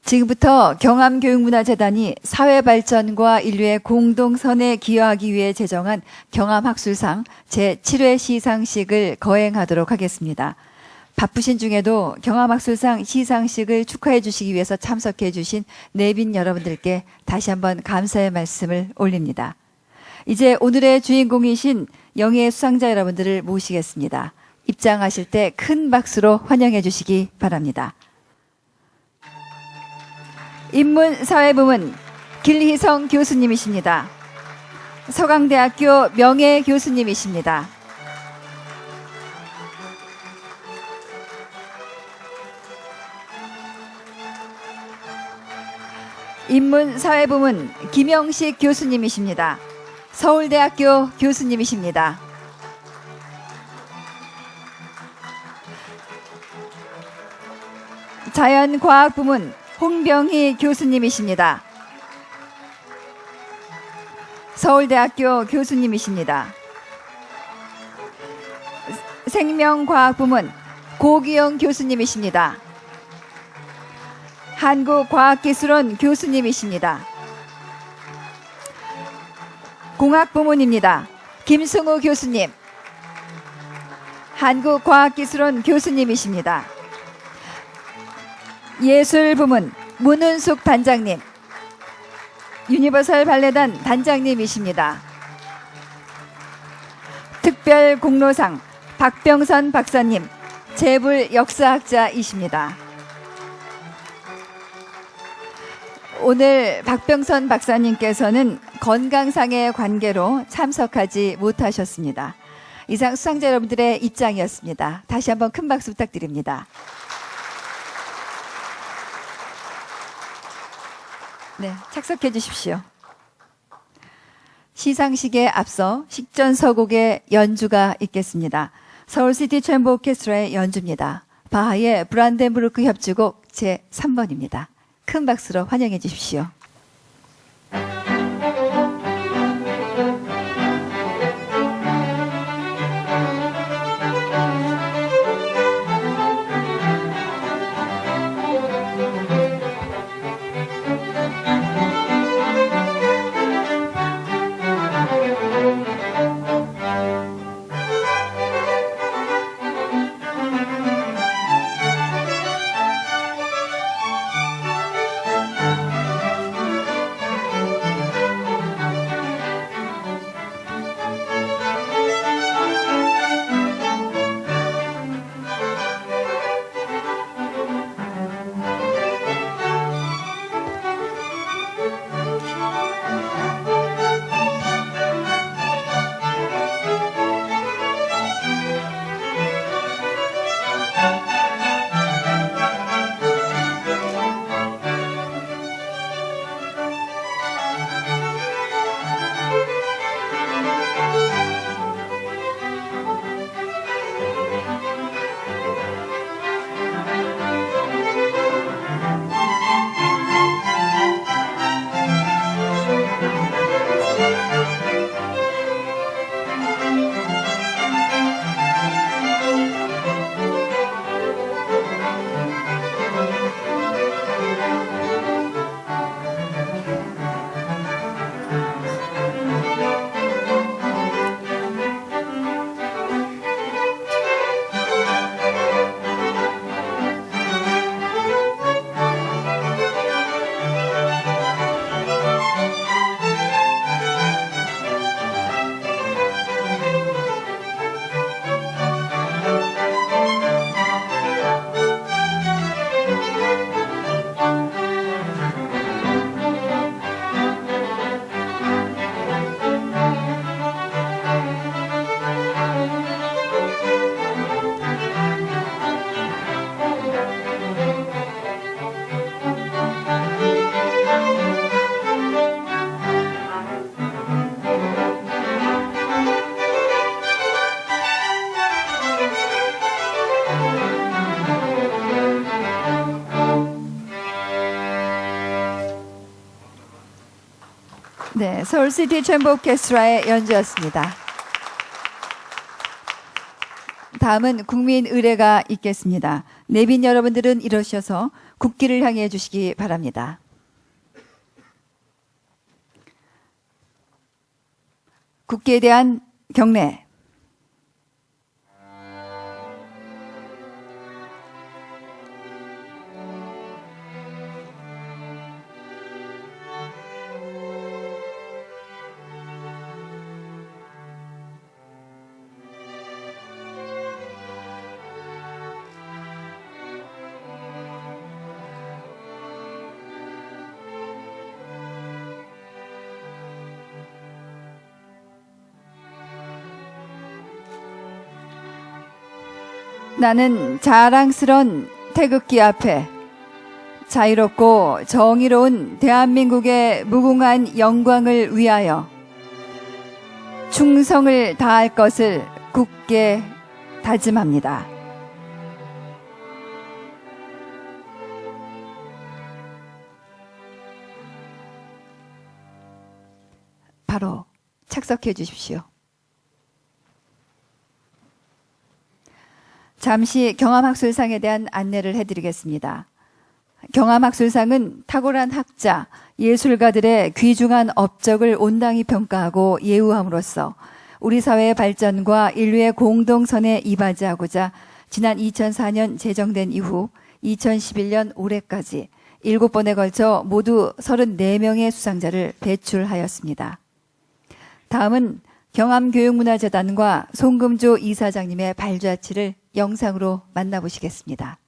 지금부터 경암교육문화재단이 사회발전과 인류의 공동선에 기여하기 위해 제정한 경암학술상 제7회 시상식을 거행하도록 하겠습니다. 바쁘신 중에도 경암학술상 시상식을 축하해 주시기 위해서 참석해 주신 내빈 여러분들께 다시 한번 감사의 말씀을 올립니다. 이제 오늘의 주인공이신 영예의 수상자 여러분들을 모시겠습니다. 입장하실 때 큰 박수로 환영해 주시기 바랍니다. 인문사회부문 길희성 교수님이십니다. 서강대학교 명예교수님이십니다. 인문사회부문 김영식 교수님이십니다. 서울대학교 교수님이십니다. 자연과학부문 홍병희 교수님이십니다. 서울대학교 교수님이십니다. 생명과학부문 고기영 교수님이십니다. 한국과학기술원 교수님이십니다. 공학부문입니다. 김승우 교수님, 한국과학기술원 교수님이십니다. 예술부문 문은숙 단장님, 유니버설 발레단 단장님이십니다. 특별공로상 박병선 박사님, 재불 역사학자이십니다. 오늘 박병선 박사님께서는 건강상의 관계로 참석하지 못하셨습니다. 이상 수상자 여러분들의 입장이었습니다. 다시 한번 큰 박수 부탁드립니다. 네, 착석해 주십시오. 시상식에 앞서 식전서곡의 연주가 있겠습니다. 서울시티 챔버 오케스트라의 연주입니다. 바하의 브란덴부르크 협주곡 제3번입니다. 큰 박수로 환영해 주십시오. 네, 서울시티 챔버 오케스트라의 연주였습니다. 다음은 국민의례가 있겠습니다. 내빈 여러분들은 일어서셔서 국기를 향해 주시기 바랍니다. 국기에 대한 경례. 나는 자랑스런 태극기 앞에 자유롭고 정의로운 대한민국의 무궁한 영광을 위하여 충성을 다할 것을 굳게 다짐합니다. 바로 착석해 주십시오. 잠시 경암학술상에 대한 안내를 해드리겠습니다. 경암학술상은 탁월한 학자, 예술가들의 귀중한 업적을 온당히 평가하고 예우함으로써 우리 사회의 발전과 인류의 공동선에 이바지하고자 지난 2004년 제정된 이후 2011년 올해까지 7번에 걸쳐 모두 34명의 수상자를 배출하였습니다. 다음은 경암교육문화재단과 송금조 이사장님의 발자취를 영상으로 만나보시겠습니다.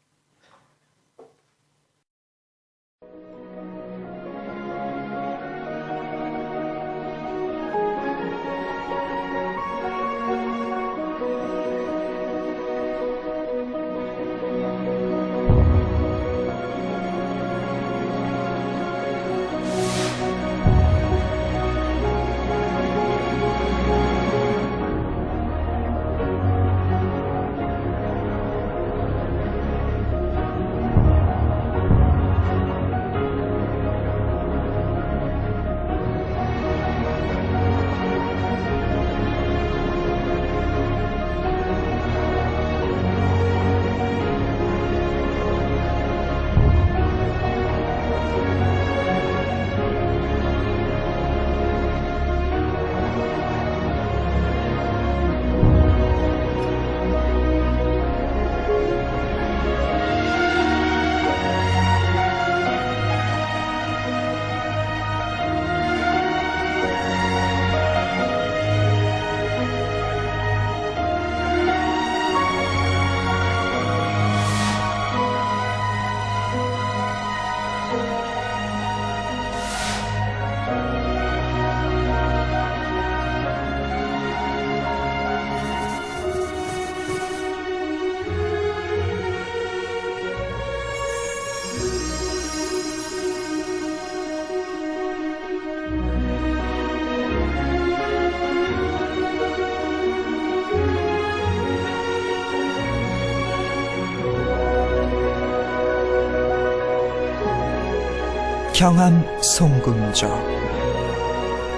경암 송금조.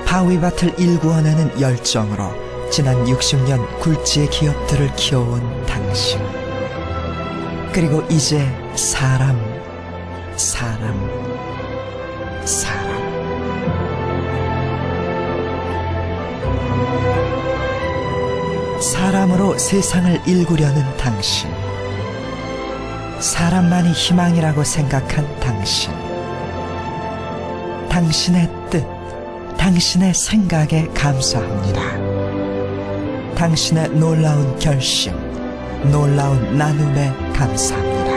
바위밭을 일구어내는 열정으로 지난 60년 굴지의 기업들을 키워온 당신. 그리고 이제 사람. 사람으로 세상을 일구려는 당신. 사람만이 희망이라고 생각한 당신. 당신의 뜻, 당신의 생각에 감사합니다. 당신의 놀라운 결심, 놀라운 나눔에 감사합니다.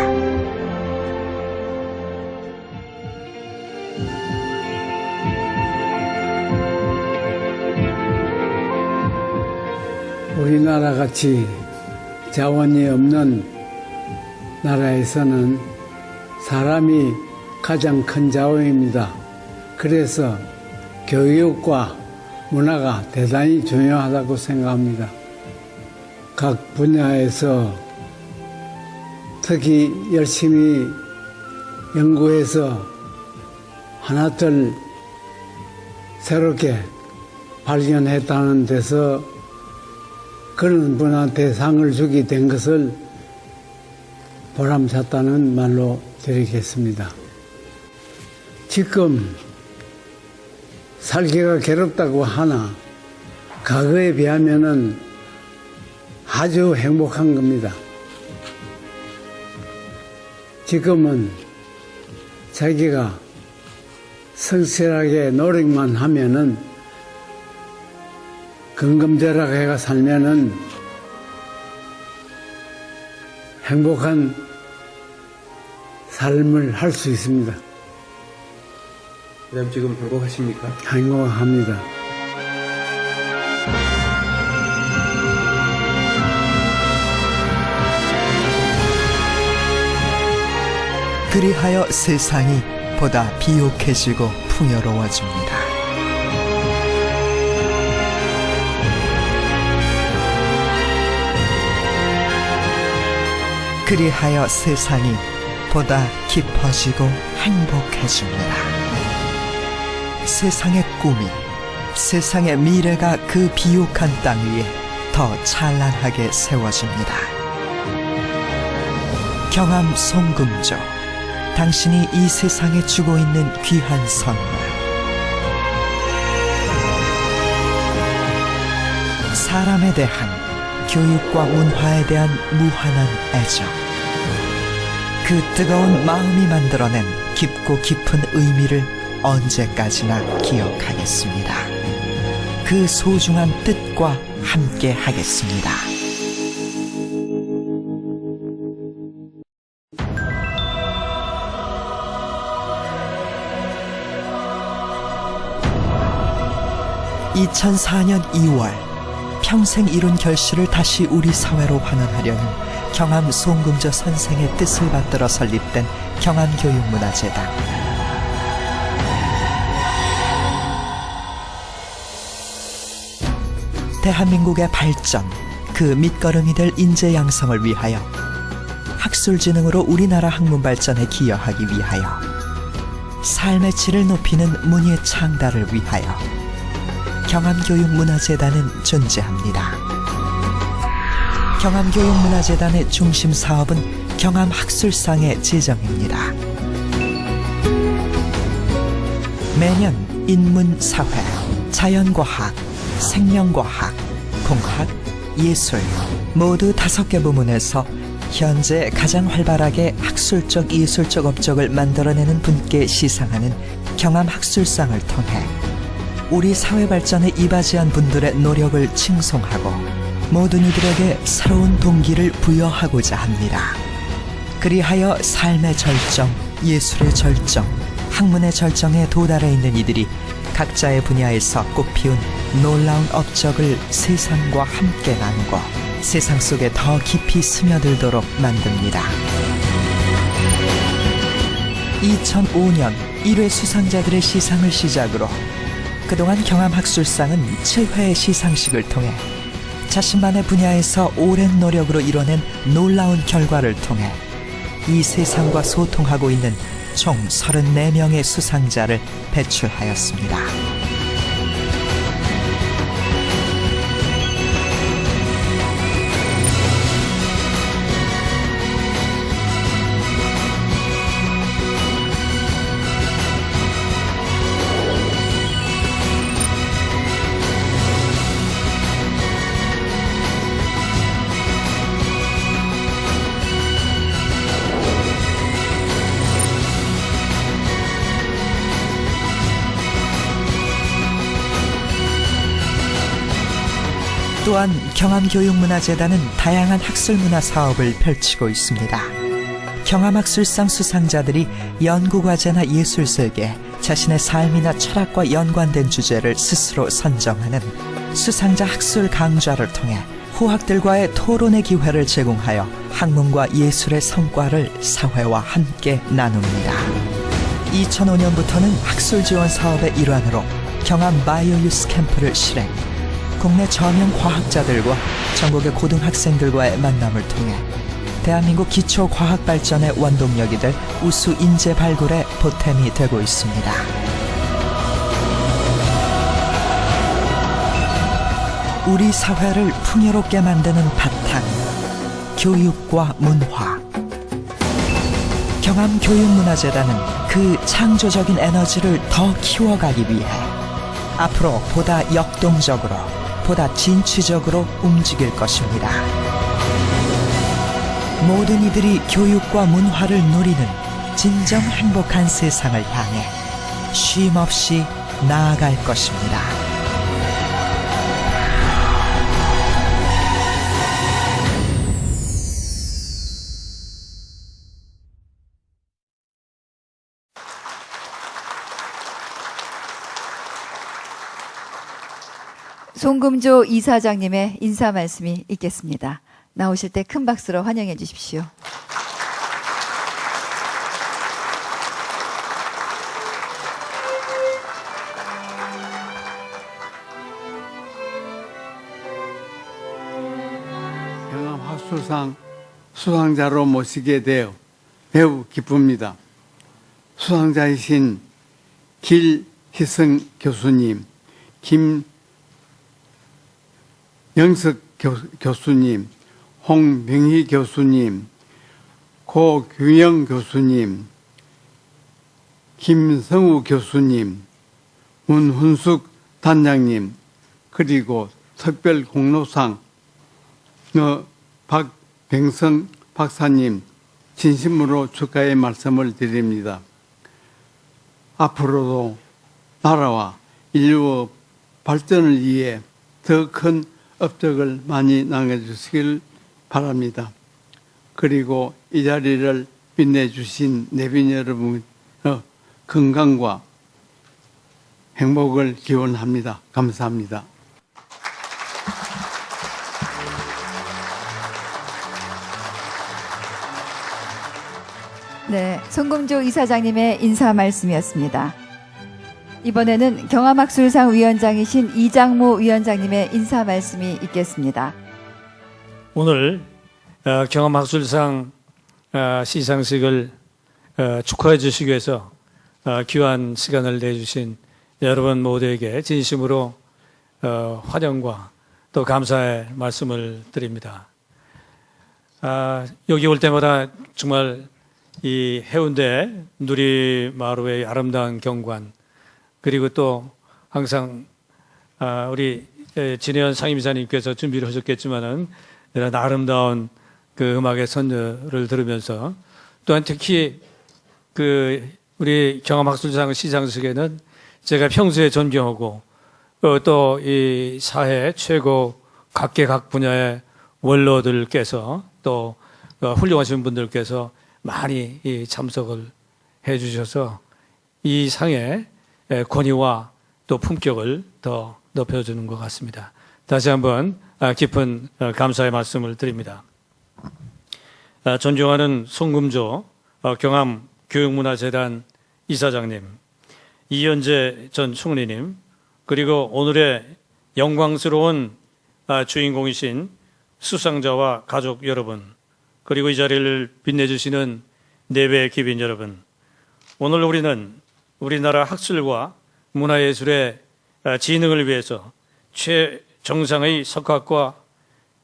우리나라 같이 자원이 없는 나라에서는 사람이 가장 큰 자원입니다. 그래서 교육과 문화가 대단히 중요하다고 생각합니다. 각 분야에서 특히 열심히 연구해서 하나둘 새롭게 발견했다는 데서 그런 분한테 상을 주게 된 것을 보람찼다는 말로 드리겠습니다. 지금 살기가 괴롭다고 하나 과거에 비하면은 아주 행복한 겁니다. 지금은 자기가 성실하게 노력만 하면은 건금절약해가 살면은 행복한 삶을 할 수 있습니다. 그다음 지금 행복하십니까? 행복합니다. 그리하여 세상이 보다 비옥해지고 풍요로워집니다. 그리하여 세상이 보다 깊어지고 행복해집니다. 세상의 꿈이, 세상의 미래가 그 비옥한 땅 위에 더 찬란하게 세워집니다. 경암 송금조, 당신이 이 세상에 주고 있는 귀한 선물, 사람에 대한, 교육과 문화에 대한 무한한 애정, 그 뜨거운 마음이 만들어낸 깊고 깊은 의미를 언제까지나 기억하겠습니다. 그 소중한 뜻과 함께 하겠습니다. (2004년 2월) 평생 이룬 결실을 다시 우리 사회로 환원하려는 경암 송금조 선생의 뜻을 받들어 설립된 경암교육문화재단. 대한민국의 발전, 그 밑거름이 될 인재 양성을 위하여, 학술지능으로 우리나라 학문 발전에 기여하기 위하여, 삶의 질을 높이는 문예 창달을 위하여 경암교육문화재단은 존재합니다. 경암교육문화재단의 중심 사업은 경암학술상의 제정입니다. 매년 인문사회, 자연과학, 생명과학, 공학, 예술 모두 5개 부문에서 현재 가장 활발하게 학술적 예술적 업적을 만들어내는 분께 시상하는 경암학술상을 통해 우리 사회 발전에 이바지한 분들의 노력을 칭송하고 모든 이들에게 새로운 동기를 부여하고자 합니다. 그리하여 삶의 절정, 예술의 절정, 학문의 절정에 도달해 있는 이들이 각자의 분야에서 꽃피운 놀라운 업적을 세상과 함께 나누고 세상 속에 더 깊이 스며들도록 만듭니다. 2005년 1회 수상자들의 시상을 시작으로 그동안 경암학술상은 7회의 시상식을 통해 자신만의 분야에서 오랜 노력으로 이뤄낸 놀라운 결과를 통해 이 세상과 소통하고 있는 총 34명의 수상자를 배출하였습니다. 또한 경암교육문화재단은 다양한 학술문화 사업을 펼치고 있습니다. 경암학술상 수상자들이 연구과제나 예술세계, 자신의 삶이나 철학과 연관된 주제를 스스로 선정하는 수상자 학술 강좌를 통해 후학들과의 토론의 기회를 제공하여 학문과 예술의 성과를 사회와 함께 나눕니다. 2005년부터는 학술 지원 사업의 일환으로 경암 바이오유스 캠프를 실행, 국내 저명 과학자들과 전국의 고등학생들과의 만남을 통해 대한민국 기초 과학 발전의 원동력이 될 우수 인재 발굴의 보탬이 되고 있습니다. 우리 사회를 풍요롭게 만드는 바탕, 교육과 문화, 경암교육문화재단은 그 창조적인 에너지를 더 키워가기 위해 앞으로 보다 역동적으로, 보다 진취적으로 움직일 것입니다. 모든 이들이 교육과 문화를 누리는 진정 행복한 세상을 향해 쉼없이 나아갈 것입니다. 송금조 이사장님의 인사 말씀이 있겠습니다. 나오실 때 큰 박수로 환영해 주십시오. 경암학술상 수상자로 모시게 되어 매우 기쁩니다. 수상자이신 길희성 교수님, 김영석 교수님, 홍명희 교수님, 고규영 교수님, 김성우 교수님, 문훈숙 단장님, 그리고 특별 공로상 박병성 박사님 진심으로 축하의 말씀을 드립니다. 앞으로도 나라와 인류 발전을 위해 더 큰 업적을 많이 남겨주시길 바랍니다. 그리고 이 자리를 빛내주신 내빈 여러분의 건강과 행복을 기원합니다. 감사합니다. 네, 송금조 이사장님의 인사 말씀이었습니다. 이번에는 경암학술상 위원장이신 이장모 위원장님의 인사 말씀이 있겠습니다. 오늘 경암학술상 시상식을 축하해 주시기 위해서 귀한 시간을 내주신 여러분 모두에게 진심으로 환영과 또 감사의 말씀을 드립니다. 여기 올 때마다 정말 이 해운대 누리마루의 아름다운 경관, 그리고 또 항상 우리 진혜연 상임이사님께서 준비를 하셨겠지만은 이런 아름다운 그 음악의 선율을 들으면서 또한 특히 그 우리 경암학술상 시상식에는 제가 평소에 존경하고 또 이 사회 최고 각계각 분야의 원로들께서 또 훌륭하신 분들께서 많이 참석을 해 주셔서 이 상의 권위와 또 품격을 더 높여주는 것 같습니다. 다시 한번 깊은 감사의 말씀을 드립니다. 존경하는 송금조 경암교육문화재단 이사장님, 이현재 전 총리님, 그리고 오늘의 영광스러운 주인공이신 수상자와 가족 여러분, 그리고 이 자리를 빛내주시는 내외 귀빈 여러분, 오늘 우리는 우리나라 학술과 문화예술의 진흥을 위해서 최정상의 석학과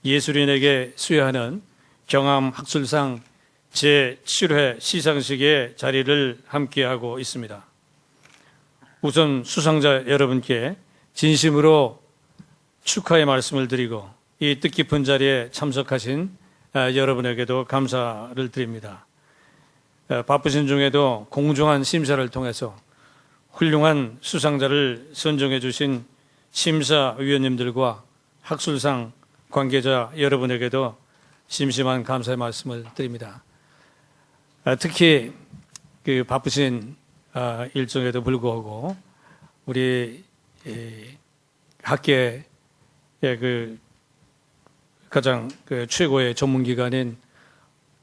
예술인에게 수여하는 경암학술상 제7회 시상식의 자리를 함께하고 있습니다. 우선 수상자 여러분께 진심으로 축하의 말씀을 드리고 이 뜻깊은 자리에 참석하신 여러분에게도 감사를 드립니다. 바쁘신 중에도 공정한 심사를 통해서 훌륭한 수상자를 선정해 주신 심사위원님들과 학술상 관계자 여러분에게도 심심한 감사의 말씀을 드립니다. 특히 그 바쁘신 일정에도 불구하고 우리 학계의 그 가장 그 최고의 전문기관인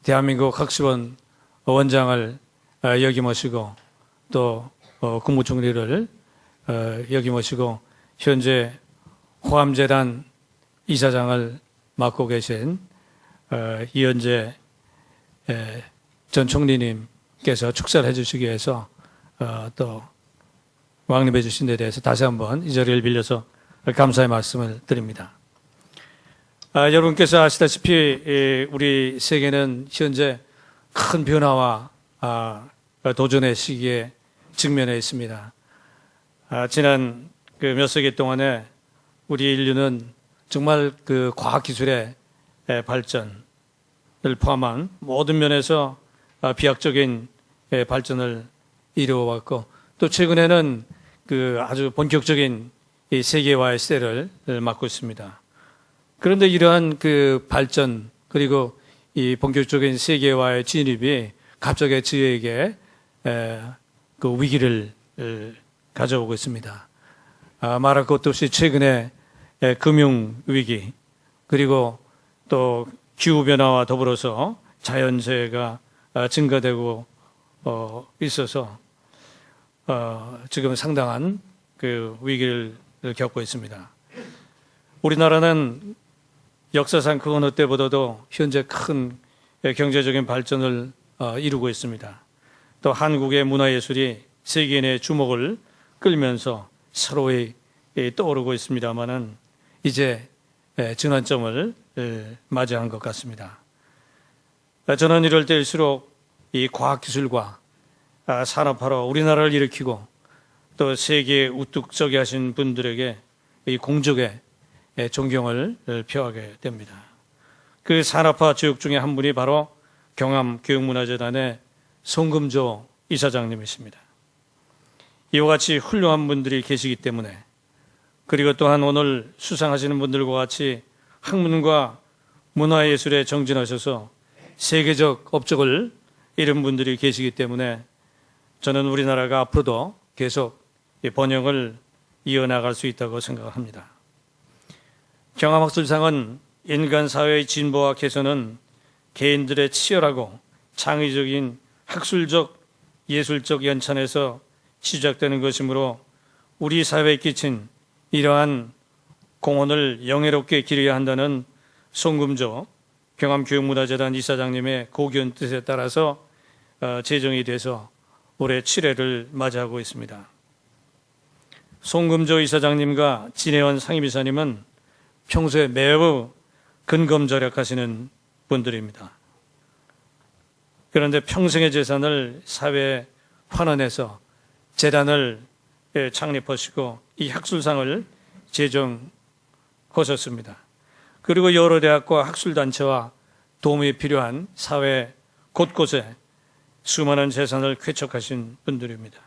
대한민국 학술원 원장을 역임하시고 또 국무총리를 역임하시고 현재 호암재단 이사장을 맡고 계신 이현재 전 총리님께서 축사를 해주시기 위해서 또 왕림해 주신 데 대해서 다시 한번 이 자리를 빌려서 감사의 말씀을 드립니다. 여러분께서 아시다시피 우리 세계는 현재 큰 변화와 도전의 시기에 직면해 있습니다. 지난 그 몇 세기 동안에 우리 인류는 정말 그 과학기술의 발전을 포함한 모든 면에서 비약적인 발전을 이루어왔고, 또 최근에는 그 아주 본격적인 이 세계화의 시대를 맞고 있습니다. 그런데 이러한 그 발전, 그리고 이 본격적인 세계화의 진입이 갑자기 저희에게 그 위기를 가져오고 있습니다. 말할 것도 없이 최근에 금융위기, 그리고 또 기후변화와 더불어서 자연재해가 증가되고 있어서 지금 상당한 그 위기를 겪고 있습니다. 우리나라는 역사상 그 어느 때보다도 현재 큰 경제적인 발전을 이루고 있습니다. 또 한국의 문화예술이 세계인의 주목을 끌면서 서로의 떠오르고 있습니다만은 이제 전환점을 맞이한 것 같습니다. 저는 이럴 때일수록 이 과학기술과 산업화로 우리나라를 일으키고 또 세계에 우뚝 서게 하신 분들에게 이 공적의 존경을 표하게 됩니다. 그 산업화 지역 중에 한 분이 바로 경암교육문화재단의 송금조 이사장님이십니다. 이와 같이 훌륭한 분들이 계시기 때문에, 그리고 또한 오늘 수상하시는 분들과 같이 학문과 문화예술에 정진하셔서 세계적 업적을 이룬 분들이 계시기 때문에 저는 우리나라가 앞으로도 계속 번영을 이어나갈 수 있다고 생각합니다. 경암학술상은 인간 사회의 진보와 개선은 개인들의 치열하고 창의적인 학술적, 예술적 연찬에서 시작되는 것이므로 우리 사회에 끼친 이러한 공헌을 영예롭게 기려야 한다는 송금조 경암교육문화재단 이사장님의 고견 뜻에 따라서 제정이 돼서 올해 7회를 맞이하고 있습니다. 송금조 이사장님과 진혜원 상임이사님은 평소에 매우 근검절약하시는 분들입니다. 그런데 평생의 재산을 사회에 환원해서 재단을 창립하시고 이 학술상을 제정하셨습니다. 그리고 여러 대학과 학술단체와 도움이 필요한 사회 곳곳에 수많은 재산을 쾌척하신 분들입니다.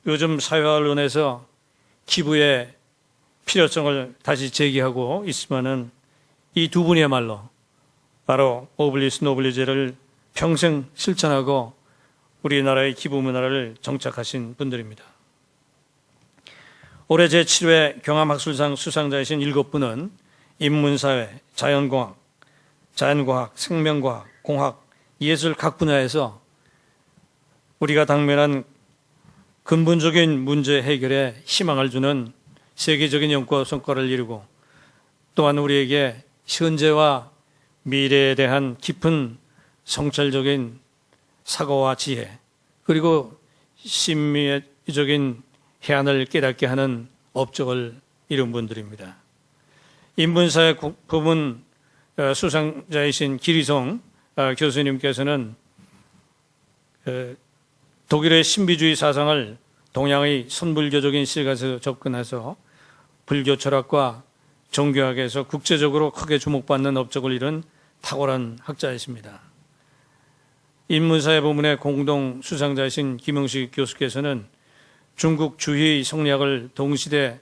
요즘 사회와 언론에서 기부의 필요성을 다시 제기하고 있지만은 이 두 분이야말로 바로 오블리스 노블리제를 평생 실천하고 우리나라의 기부 문화를 정착하신 분들입니다. 올해 제7회 경암학술상 수상자이신 7분은 인문사회, 자연공학, 생명과학, 공학, 예술 각 분야에서 우리가 당면한 근본적인 문제 해결에 희망을 주는 세계적인 연구 성과를 이루고 또한 우리에게 현재와 미래에 대한 깊은 성찰적인 사고와 지혜, 그리고 심미적인 해안을 깨닫게 하는 업적을 이룬 분들입니다. 인문사회 부문 수상자이신 기리송 교수님께서는 독일의 신비주의 사상을 동양의 선불교적인 시각에서 접근해서 불교 철학과 종교학에서 국제적으로 크게 주목받는 업적을 이룬 탁월한 학자이십니다. 인문사회 부문의 공동 수상자이신 김영식 교수께서는 중국 주희 성리학을 동시대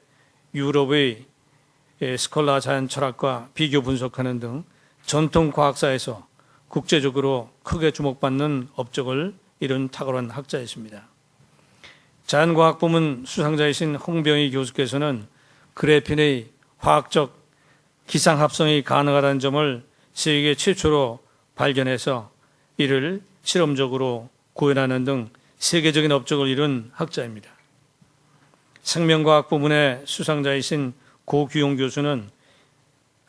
유럽의 스콜라 자연 철학과 비교 분석하는 등 전통 과학사에서 국제적으로 크게 주목받는 업적을 이룬 탁월한 학자이십니다. 자연과학 부문 수상자이신 홍병희 교수께서는 그래핀의 화학적 기상합성이 가능하다는 점을 세계 최초로 발견해서 이를 실험적으로 구현하는 등 세계적인 업적을 이룬 학자입니다. 생명과학 부문의 수상자이신 고규용 교수는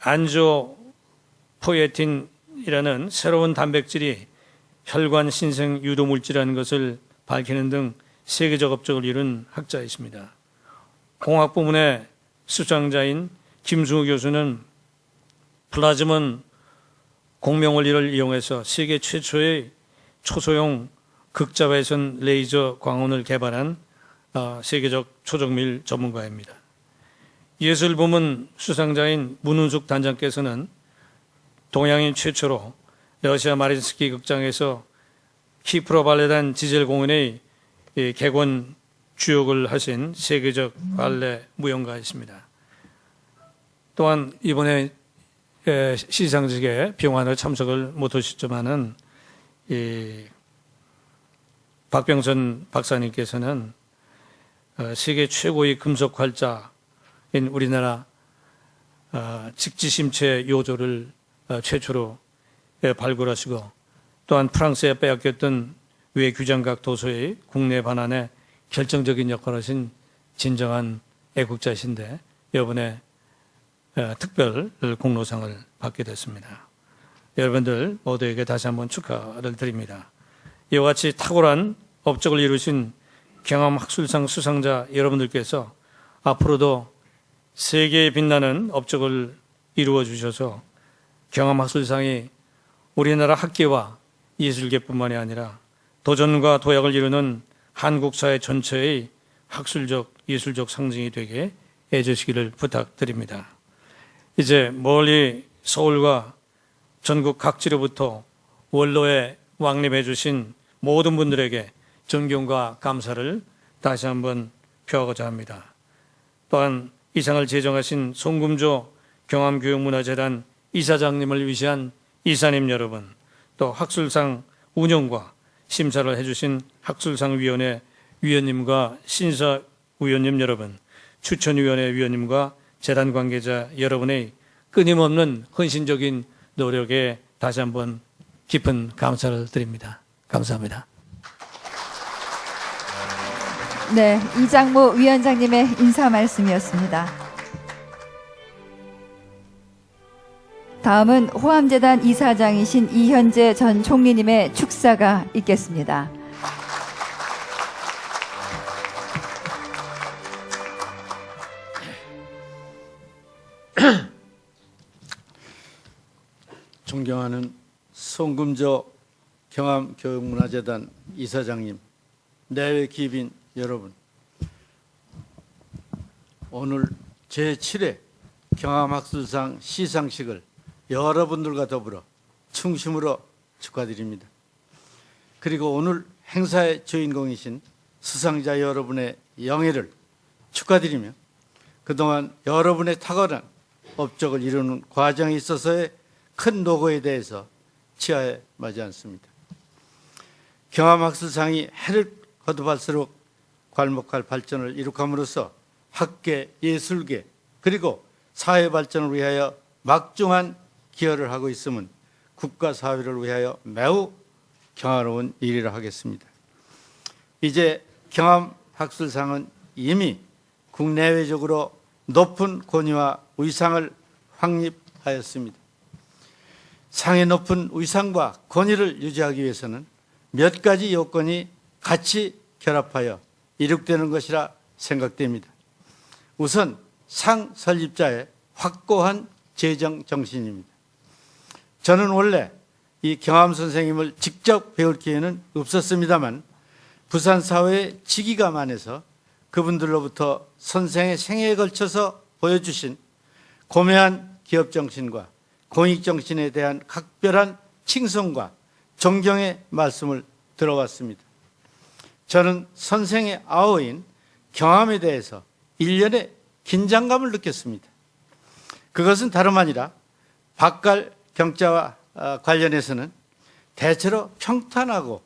안조포에틴이라는 새로운 단백질이 혈관 신생 유도물질이라는 것을 밝히는 등 세계적 업적을 이룬 학자이십니다. 공학 부문의 수상자인 김승우 교수는 플라즈몬 공명원리를 이용해서 세계 최초의 초소형 극자외선 레이저 광원을 개발한 세계적 초정밀 전문가입니다. 예술부문 수상자인 문은숙 단장께서는 동양인 최초로 러시아 마린스키 극장에서 키프로 발레단 지젤 공연의 객원 주역을 하신 세계적 발레 무용가이십니다. 또한 이번에 시상식에 병환을 참석을 못하셨지만은 박병선 박사님께서는 세계 최고의 금속 활자인 우리나라 직지심체 요조를 최초로 발굴하시고, 또한 프랑스에 빼앗겼던 외규장각 도서의 국내 반환에 결정적인 역할을 하신 진정한 애국자이신데 이번에 특별 공로상을 받게 됐습니다. 여러분들 모두에게 다시 한번 축하를 드립니다. 이와 같이 탁월한 업적을 이루신 경암학술상 수상자 여러분들께서 앞으로도 세계에 빛나는 업적을 이루어 주셔서 경암학술상이 우리나라 학계와 예술계뿐만이 아니라 도전과 도약을 이루는 한국 사회 전체의 학술적, 예술적 상징이 되게 애주시기를 부탁드립니다. 이제 멀리 서울과 전국 각지로부터 원로에 왕림해 주신 모든 분들에게 존경과 감사를 다시 한번 표하고자 합니다. 또한 이 상을 제정하신 송금조 경암교육문화재단 이사장님을 위시한 이사님 여러분, 또 학술상 운영과 심사를 해주신 학술상위원회 위원님과 심사위원님 여러분, 추천위원회 위원님과 재단 관계자 여러분의 끊임없는 헌신적인 노력에 다시 한번 깊은 감사를 드립니다. 감사합니다. 네, 이장모 위원장님의 인사 말씀이었습니다. 다음은 호암재단 이사장이신 이현재 전 총리님의 축사가 있겠습니다. 존경하는 송금조 경암교육문화재단 이사장님, 내외 기빈 여러분, 오늘 제7회 경암학술상 시상식을 여러분들과 더불어 충심으로 축하드립니다. 그리고 오늘 행사의 주인공이신 수상자 여러분의 영예를 축하드리며 그동안 여러분의 탁월한 업적을 이루는 과정에 있어서의 큰 노고에 대해서 치하에 마지 않습니다. 경암학술상이 해를 거듭할수록 괄목할 발전을 이룩함으로써 학계, 예술계, 그리고 사회 발전을 위하여 막중한 기여를 하고 있음은 국가 사회를 위하여 매우 경화로운 일이라 하겠습니다. 이제 경암학술상은 이미 국내외적으로 높은 권위와 위상을 확립하였습니다. 상의 높은 위상과 권위를 유지하기 위해서는 몇 가지 요건이 같이 결합하여 이룩되는 것이라 생각됩니다. 우선 상 설립자의 확고한 재정 정신입니다. 저는 원래 이 경암 선생님을 직접 배울 기회는 없었습니다만 부산 사회의 직위가 많아서 그분들로부터 선생의 생애에 걸쳐서 보여주신 고매한 기업 정신과 공익 정신에 대한 각별한 칭송과 존경의 말씀을 들어왔습니다. 저는 선생의 아우인 경암에 대해서 일련의 긴장감을 느꼈습니다. 그것은 다름 아니라 박갈 경자와 관련해서는 대체로 평탄하고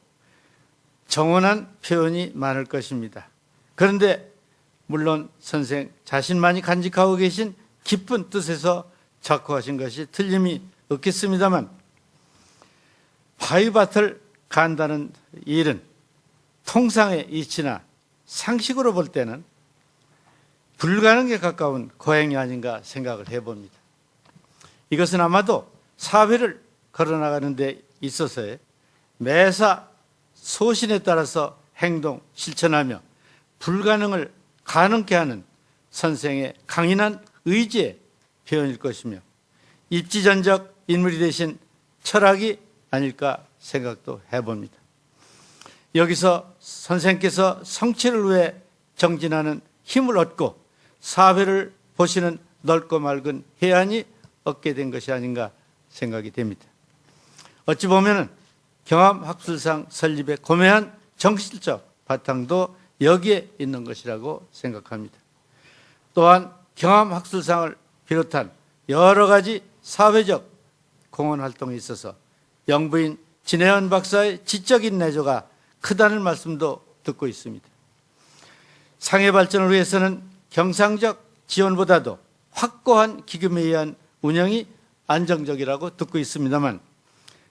정원한 표현이 많을 것입니다. 그런데 물론 선생 자신만이 간직하고 계신 깊은 뜻에서 작곡하신 것이 틀림이 없겠습니다만 바위밭을 간다는 일은 통상의 이치나 상식으로 볼 때는 불가능에 가까운 고행이 아닌가 생각을 해봅니다. 이것은 아마도 사회를 걸어나가는 데 있어서의 매사 소신에 따라서 행동, 실천하며 불가능을 가능케 하는 선생의 강인한 의지의 표현일 것이며 입지전적 인물이 되신 철학이 아닐까 생각도 해봅니다. 여기서 선생께서 성취를 위해 정진하는 힘을 얻고 사회를 보시는 넓고 맑은 해안이 얻게 된 것이 아닌가 생각이 됩니다. 어찌 보면 경암학술상 설립의 고매한 정신적 바탕도 여기에 있는 것이라고 생각합니다. 또한 경암학술상을 비롯한 여러 가지 사회적 공헌 활동에 있어서 영부인 진해연 박사의 지적인 내조가 크다는 말씀도 듣고 있습니다. 상해 발전을 위해서는 경상적 지원보다도 확고한 기금에 의한 운영이 안정적이라고 듣고 있습니다만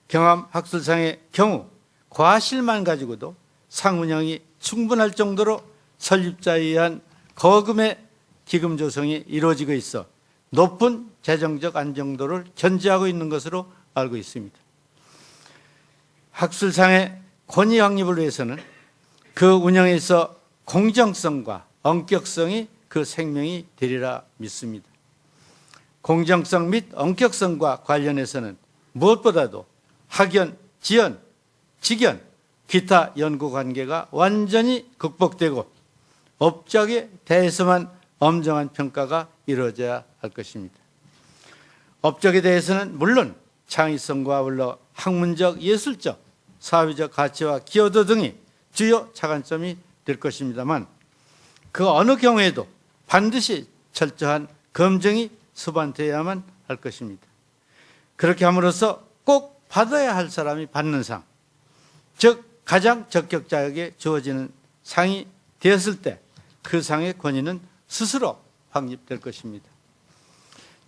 경암학술상의 경우 과실만 가지고도 상 운영이 충분할 정도로 설립자에 의한 거금의 기금 조성이 이루어지고 있어 높은 재정적 안정도를 견지하고 있는 것으로 알고 있습니다. 학술상의 권위 확립을 위해서는 그 운영에 있어 공정성과 엄격성이 그 생명이 되리라 믿습니다. 공정성 및 엄격성과 관련해서는 무엇보다도 학연, 지연, 직연, 기타 연구 관계가 완전히 극복되고 업적에 대해서만 엄정한 평가가 이루어져야 할 것입니다. 업적에 대해서는 물론 창의성과 아울러 학문적, 예술적, 사회적 가치와 기여도 등이 주요 차관점이 될 것입니다만 그 어느 경우에도 반드시 철저한 검증이 수반되어야만 할 것입니다. 그렇게 함으로써 꼭 받아야 할 사람이 받는 상, 즉 가장 적격자에게 주어지는 상이 되었을 때 그 상의 권위는 스스로 확립될 것입니다.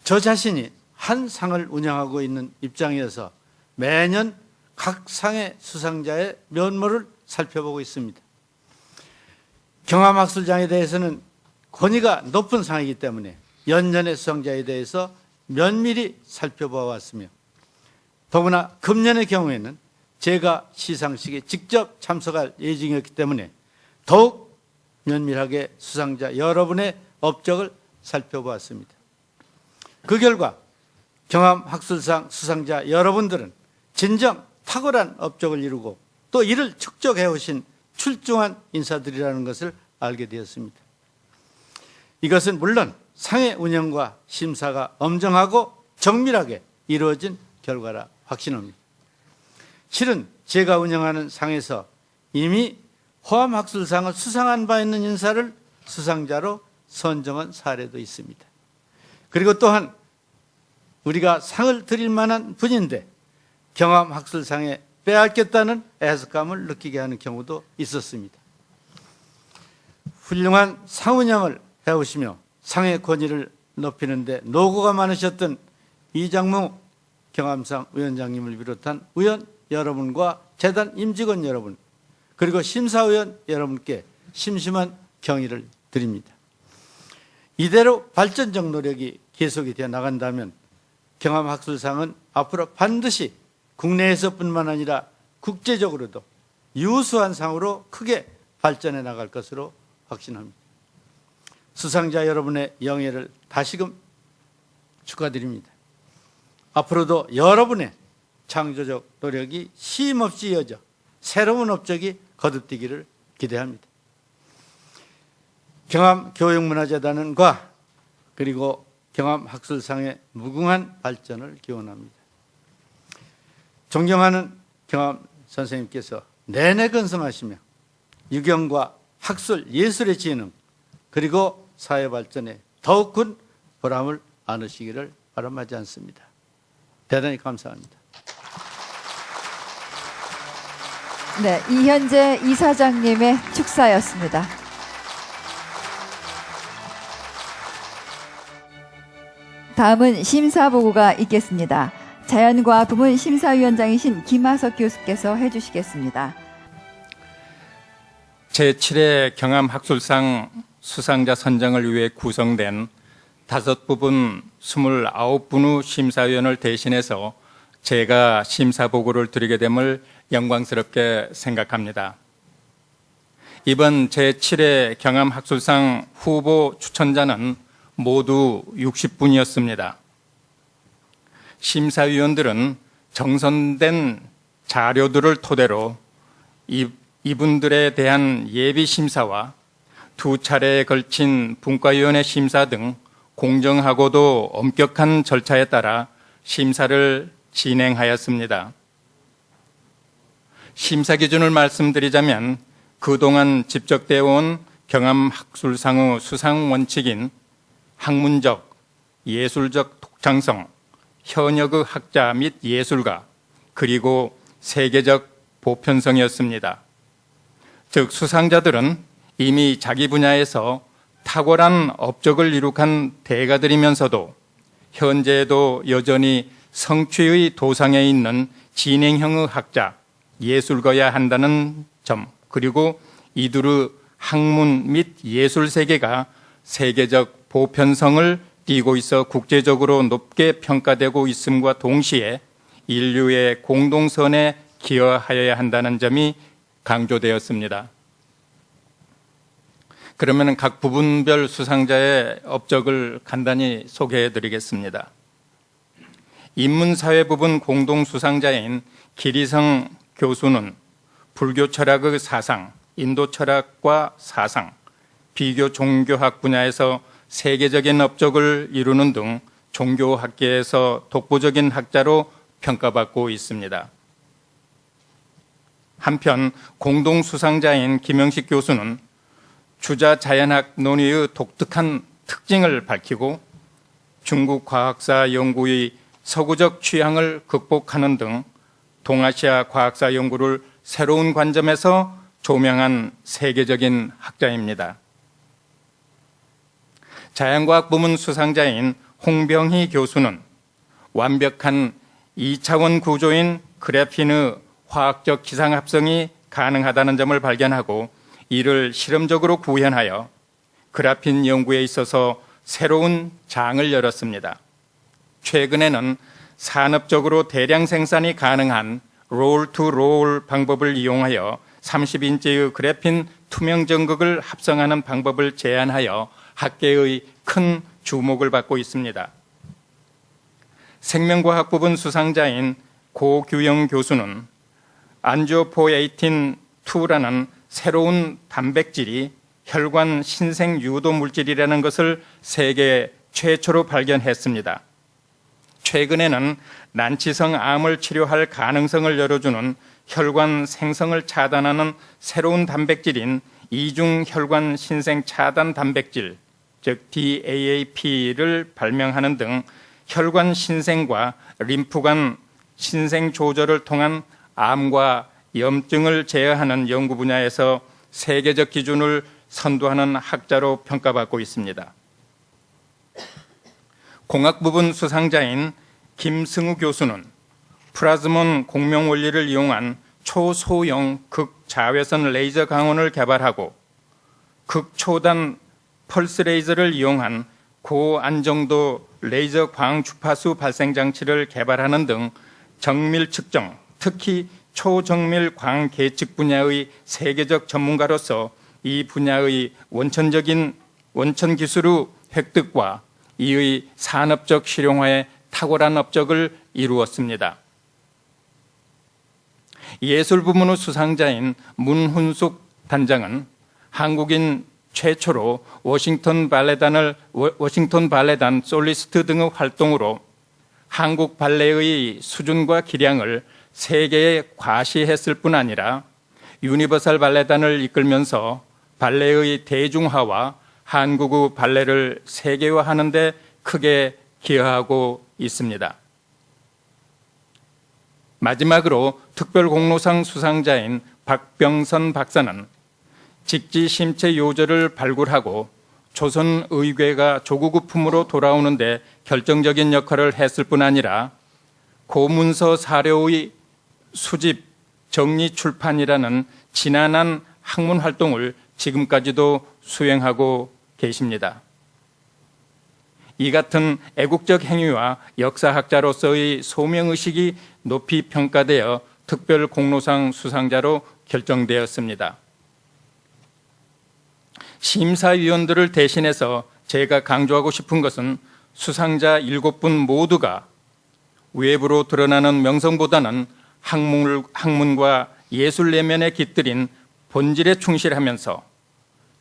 저 자신이 한 상을 운영하고 있는 입장이어서 매년 각 상의 수상자의 면모를 살펴보고 있습니다. 경암학술상에 대해서는 권위가 높은 상이기 때문에 연년의 수상자에 대해서 면밀히 살펴보았으며 더구나 금년의 경우에는 제가 시상식에 직접 참석할 예정이었기 때문에 더욱 면밀하게 수상자 여러분의 업적을 살펴보았습니다. 그 결과 경암학술상 수상자 여러분들은 진정 탁월한 업적을 이루고 또 이를 축적해 오신 출중한 인사들이라는 것을 알게 되었습니다. 이것은 물론 상의 운영과 심사가 엄정하고 정밀하게 이루어진 결과라 확신합니다. 실은 제가 운영하는 상에서 이미 호암학술상을 수상한 바 있는 인사를 수상자로 선정한 사례도 있습니다. 그리고 또한 우리가 상을 드릴 만한 분인데 경암학술상에 빼앗겼다는 애석감을 느끼게 하는 경우도 있었습니다. 훌륭한 상 운영을 해오시며 상의 권위를 높이는 데 노고가 많으셨던 이장무 경암상 위원장님을 비롯한 위원 여러분과 재단 임직원 여러분 그리고 심사위원 여러분께 심심한 경의를 드립니다. 이대로 발전적 노력이 계속이 되어 나간다면 경암학술상은 앞으로 반드시 국내에서뿐만 아니라 국제적으로도 유수한 상으로 크게 발전해 나갈 것으로 확신합니다. 수상자 여러분의 영예를 다시금 축하드립니다. 앞으로도 여러분의 창조적 노력이 쉼없이 이어져 새로운 업적이 거듭되기를 기대합니다. 경암교육문화재단과 그리고 경암학술상의 무궁한 발전을 기원합니다. 존경하는 경암 선생님께서 내내 건성하시며 유경과 학술, 예술의 진흥 그리고 사회 발전에 더욱 큰 보람을 안으시기를 바람하지 않습니다. 대단히 감사합니다. 네, 이현재 이사장님의 축사였습니다. 다음은 심사보고가 있겠습니다. 자연과학 부문 심사위원장이신 김하석 교수께서 해주시겠습니다. 제7회 경암학술상 수상자 선정을 위해 구성된 5부분 29분의 심사위원을 대신해서 제가 심사보고를 드리게 됨을 영광스럽게 생각합니다. 이번 제7회 경암학술상 후보 추천자는 모두 60분이었습니다. 심사위원들은 정선된 자료들을 토대로 이분들에 대한 예비 심사와 두 차례에 걸친 분과위원회 심사 등 공정하고도 엄격한 절차에 따라 심사를 진행하였습니다. 심사 기준을 말씀드리자면 그동안 집적되어 온 경암학술상의 수상 원칙인 학문적, 예술적 독창성, 현역의 학자 및 예술가, 그리고 세계적 보편성이었습니다. 즉 수상자들은 이미 자기 분야에서 탁월한 업적을 이룩한 대가들이면서도 현재에도 여전히 성취의 도상에 있는 진행형의 학자, 예술가여야 한다는 점, 그리고 이들의 학문 및 예술 세계가 세계적 보편성을 띠고 있어 국제적으로 높게 평가되고 있음과 동시에 인류의 공동선에 기여하여야 한다는 점이 강조되었습니다. 그러면 각 부분별 수상자의 업적을 간단히 소개해 드리겠습니다. 인문사회 부분 공동 수상자인 기리성 교수는 불교 철학의 사상, 인도 철학과 사상, 비교 종교학 분야에서 세계적인 업적을 이루는 등 종교학계에서 독보적인 학자로 평가받고 있습니다. 한편 공동 수상자인 김영식 교수는 주자 자연학 논의의 독특한 특징을 밝히고 중국 과학사 연구의 서구적 취향을 극복하는 등 동아시아 과학사 연구를 새로운 관점에서 조명한 세계적인 학자입니다. 자연과학 부문 수상자인 홍병희 교수는 완벽한 2차원 구조인 그래핀의 화학적 기상합성이 가능하다는 점을 발견하고 이를 실험적으로 구현하여 그래핀 연구에 있어서 새로운 장을 열었습니다. 최근에는 산업적으로 대량 생산이 가능한 롤-투-롤 방법을 이용하여 30인치의 그래핀 투명 전극을 합성하는 방법을 제안하여 학계의 큰 주목을 받고 있습니다. 생명과학 부분 수상자인 고규영 교수는 안지오포에이틴2라는 새로운 단백질이 혈관 신생 유도 물질이라는 것을 세계 최초로 발견했습니다. 최근에는 난치성 암을 치료할 가능성을 열어주는 혈관 생성을 차단하는 새로운 단백질인 이중 혈관 신생 차단 단백질, 즉 DAAP를 발명하는 등 혈관 신생과 림프관 신생 조절을 통한 암과 염증을 제어하는 연구 분야에서 세계적 기준을 선도하는 학자로 평가받고 있습니다. 공학 부분 수상자인 김승우 교수는 플라즈몬 공명 원리를 이용한 초소형 극자외선 레이저 강원을 개발하고 극초단 펄스 레이저를 이용한 고안정도 레이저 광 주파수 발생 장치를 개발하는 등 정밀 측정, 특히 초정밀 광 계측 분야의 세계적 전문가로서 이 분야의 원천 기술의 획득과 이의 산업적 실용화에 탁월한 업적을 이루었습니다. 예술 부문의 수상자인 문훈숙 단장은 한국인 최초로 워싱턴 발레단 솔리스트 등의 활동으로 한국 발레의 수준과 기량을 세계에 과시했을 뿐 아니라 유니버설 발레단을 이끌면서 발레의 대중화와 한국의 발레를 세계화하는 데 크게 기여하고 있습니다. 마지막으로 특별공로상 수상자인 박병선 박사는 직지심체 요절을 발굴하고 조선의궤가 조국의 품으로 돌아오는데 결정적인 역할을 했을 뿐 아니라 고문서 사료의 수집, 정리 출판이라는 지난한 학문 활동을 지금까지도 수행하고 계십니다. 이 같은 애국적 행위와 역사학자로서의 소명의식이 높이 평가되어 특별공로상 수상자로 결정되었습니다. 심사위원들을 대신해서 제가 강조하고 싶은 것은 수상자 7분 모두가 외부로 드러나는 명성보다는 학문과 예술 내면에 깃들인 본질에 충실하면서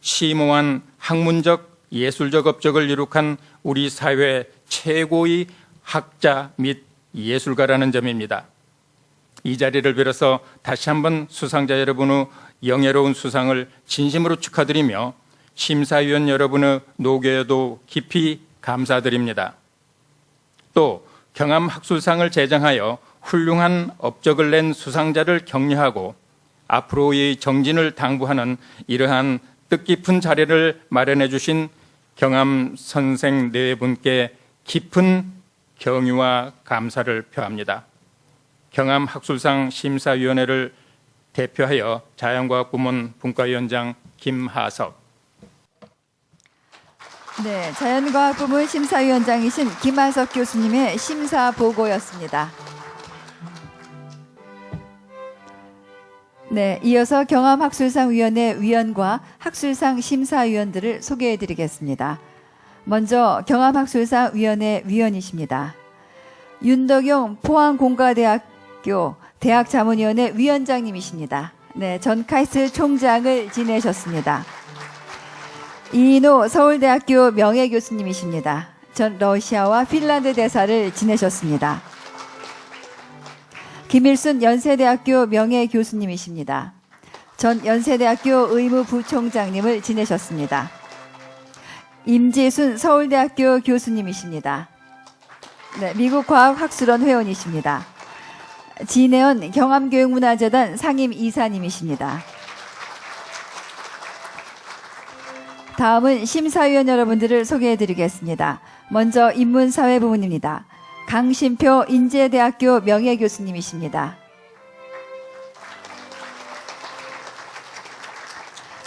심오한 학문적 예술적 업적을 이룩한 우리 사회 최고의 학자 및 예술가라는 점입니다. 이 자리를 빌어서 다시 한번 수상자 여러분의 영예로운 수상을 진심으로 축하드리며 심사위원 여러분의 노고에도 깊이 감사드립니다. 또 경암학술상을 제정하여 훌륭한 업적을 낸 수상자를 격려하고 앞으로의 정진을 당부하는 이러한 뜻깊은 자리를 마련해 주신 경암 선생 네 분께 깊은 경의와 감사를 표합니다. 경암학술상 심사위원회를 대표하여 자연과학부문 분과위원장 김하석. 네, 자연과학부문 심사위원장이신 김하석 교수님의 심사 보고였습니다. 네, 이어서 경암학술상위원회 위원과 학술상 심사위원들을 소개해드리겠습니다. 먼저 경암학술상위원회 위원이십니다. 윤덕용 포항공과대학교 대학자문위원회 위원장님이십니다. 네, 전 카이스트 총장을 지내셨습니다. 이인호 서울대학교 명예교수님이십니다. 전 러시아와 핀란드 대사를 지내셨습니다. 김일순 연세대학교 명예교수님이십니다. 전 연세대학교 의무부총장님을 지내셨습니다. 임지순 서울대학교 교수님이십니다. 네, 미국과학학술원 회원이십니다. 진혜원 경암교육문화재단 상임이사님이십니다. 다음은 심사위원 여러분들을 소개해드리겠습니다. 먼저 인문사회 부문입니다. 강신표 인제대학교 명예교수님이십니다.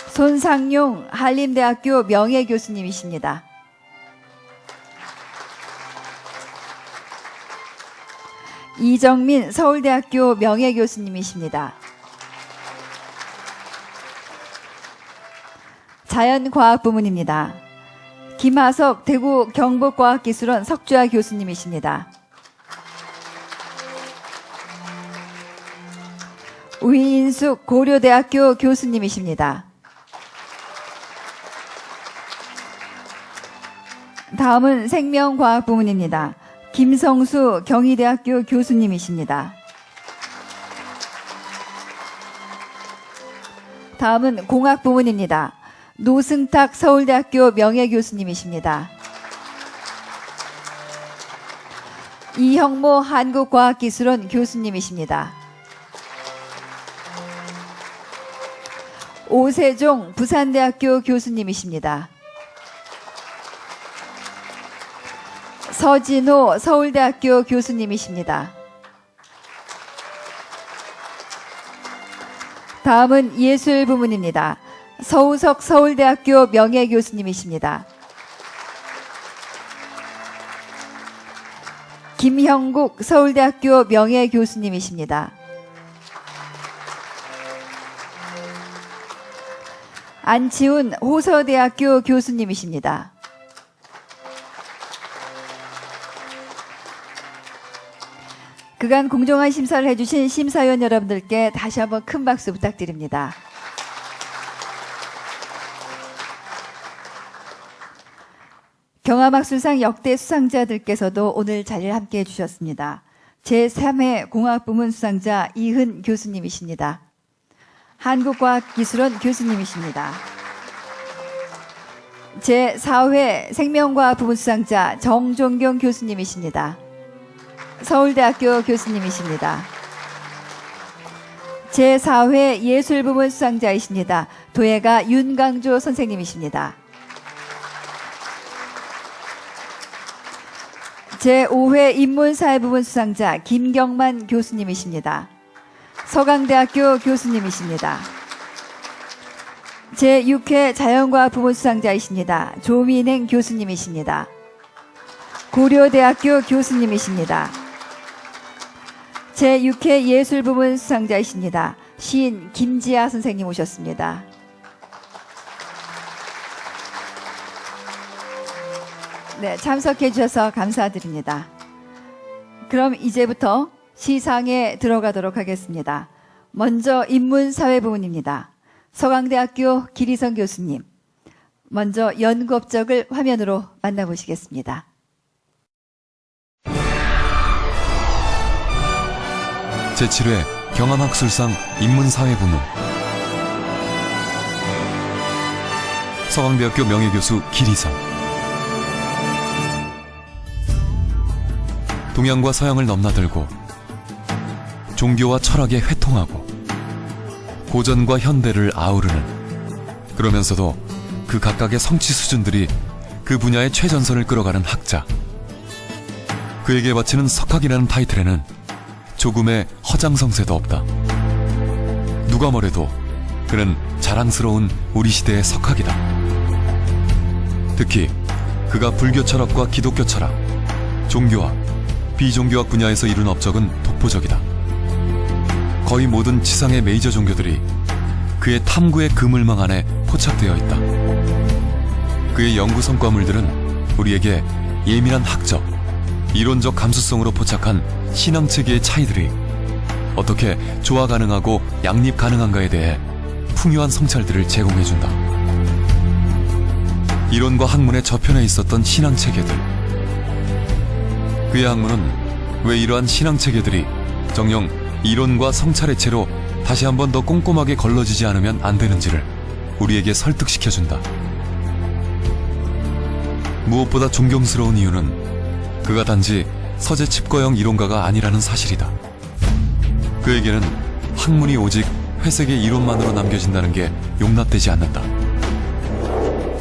손상용 한림대학교 명예교수님이십니다. 이정민 서울대학교 명예교수님이십니다. 자연과학 부문입니다. 김하석 대구 경북과학기술원 석좌 교수님이십니다. 우인숙 고려대학교 교수님이십니다. 다음은 생명과학 부문입니다. 김성수 경희대학교 교수님이십니다. 다음은 공학 부문입니다. 노승탁 서울대학교 명예교수님이십니다. 이형모 한국과학기술원 교수님이십니다. 오세종 부산대학교 교수님이십니다. 서진호 서울대학교 교수님이십니다. 다음은 예술 부문입니다. 서우석 서울대학교 명예교수님이십니다. 김형국 서울대학교 명예교수님이십니다. 안치훈 호서대학교 교수님이십니다. 그간 공정한 심사를 해주신 심사위원 여러분들께 다시 한번 큰 박수 부탁드립니다. 경암학술상 역대 수상자들께서도 오늘 자리를 함께해 주셨습니다. 제3회 공학부문 수상자 이흔 교수님이십니다. 한국과학기술원 교수님이십니다. 제4회 생명과학 부문 수상자 정종경 교수님이십니다. 서울대학교 교수님이십니다. 제4회 예술부문 수상자이십니다. 도예가 윤강조 선생님이십니다. 제5회 인문사회부문 수상자 김경만 교수님이십니다. 서강대학교 교수님이십니다. 제6회 자연과학 부문 수상자이십니다. 조민행 교수님이십니다. 고려대학교 교수님이십니다. 제6회 예술부문 수상자이십니다. 시인 김지아 선생님 오셨습니다. 네, 참석해 주셔서 감사드립니다. 그럼 이제부터 시상에 들어가도록 하겠습니다. 먼저 인문사회 부문입니다. 서강대학교 기리성 교수님, 먼저 연구 업적을 화면으로 만나보시겠습니다. 제7회 경암학술상 인문사회부문 서강대학교 명예교수 기리성. 동양과 서양을 넘나들고 종교와 철학에 회통하고 고전과 현대를 아우르는, 그러면서도 그 각각의 성취 수준들이 그 분야의 최전선을 끌어가는 학자. 그에게 바치는 석학이라는 타이틀에는 조금의 허장성세도 없다. 누가 뭐래도 그는 자랑스러운 우리 시대의 석학이다. 특히 그가 불교 철학과 기독교 철학, 종교학, 비종교학 분야에서 이룬 업적은 독보적이다. 거의 모든 지상의 메이저 종교들이 그의 탐구의 그물망 안에 포착되어 있다. 그의 연구 성과물들은 우리에게 예민한 학적, 이론적 감수성으로 포착한 신앙체계의 차이들이 어떻게 조화 가능하고 양립 가능한가에 대해 풍요한 성찰들을 제공해준다. 이론과 학문의 저편에 있었던 신앙체계들. 그의 학문은 왜 이러한 신앙체계들이 정녕 이론과 성찰의 채로 다시 한번 더 꼼꼼하게 걸러지지 않으면 안 되는지를 우리에게 설득시켜준다. 무엇보다 존경스러운 이유는 그가 단지 서재 칩거형 이론가가 아니라는 사실이다. 그에게는 학문이 오직 회색의 이론만으로 남겨진다는 게 용납되지 않는다.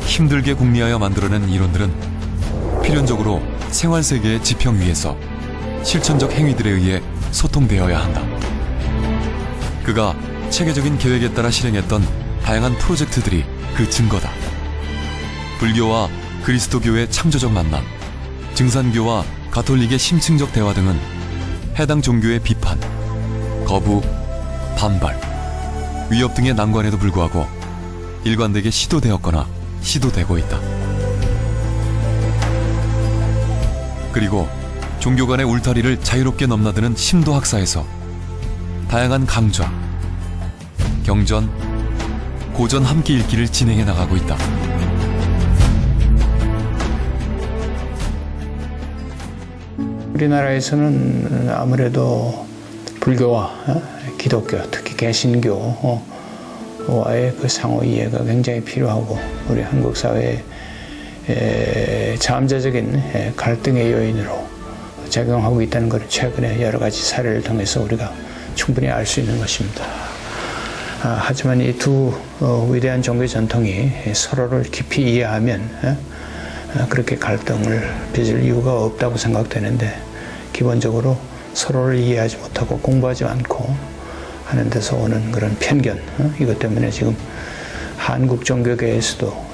힘들게 궁리하여 만들어낸 이론들은 필연적으로 생활세계의 지평 위에서 실천적 행위들에 의해 소통되어야 한다. 그가 체계적인 계획에 따라 실행했던 다양한 프로젝트들이 그 증거다. 불교와 그리스도교의 창조적 만남, 증산교와 가톨릭의 심층적 대화 등은 해당 종교의 비판, 거부, 반발, 위협 등의 난관에도 불구하고 일관되게 시도되었거나 시도되고 있다. 그리고 종교 간의 울타리를 자유롭게 넘나드는 심도 학사에서 다양한 강좌, 경전, 고전 함께 읽기를 진행해 나가고 있다. 우리나라에서는 아무래도 불교와 기독교, 특히 개신교와의 그 상호 이해가 굉장히 필요하고, 우리 한국 사회에 잠재적인 갈등의 요인으로 작용하고 있다는 것을 최근에 여러 가지 사례를 통해서 우리가 충분히 알 수 있는 것입니다. 하지만 이 두 위대한 종교 전통이 서로를 깊이 이해하면 그렇게 갈등을 빚을 이유가 없다고 생각되는데, 기본적으로 서로를 이해하지 못하고 공부하지 않고 하는 데서 오는 그런 편견, 이것 때문에 지금 한국 종교계에서도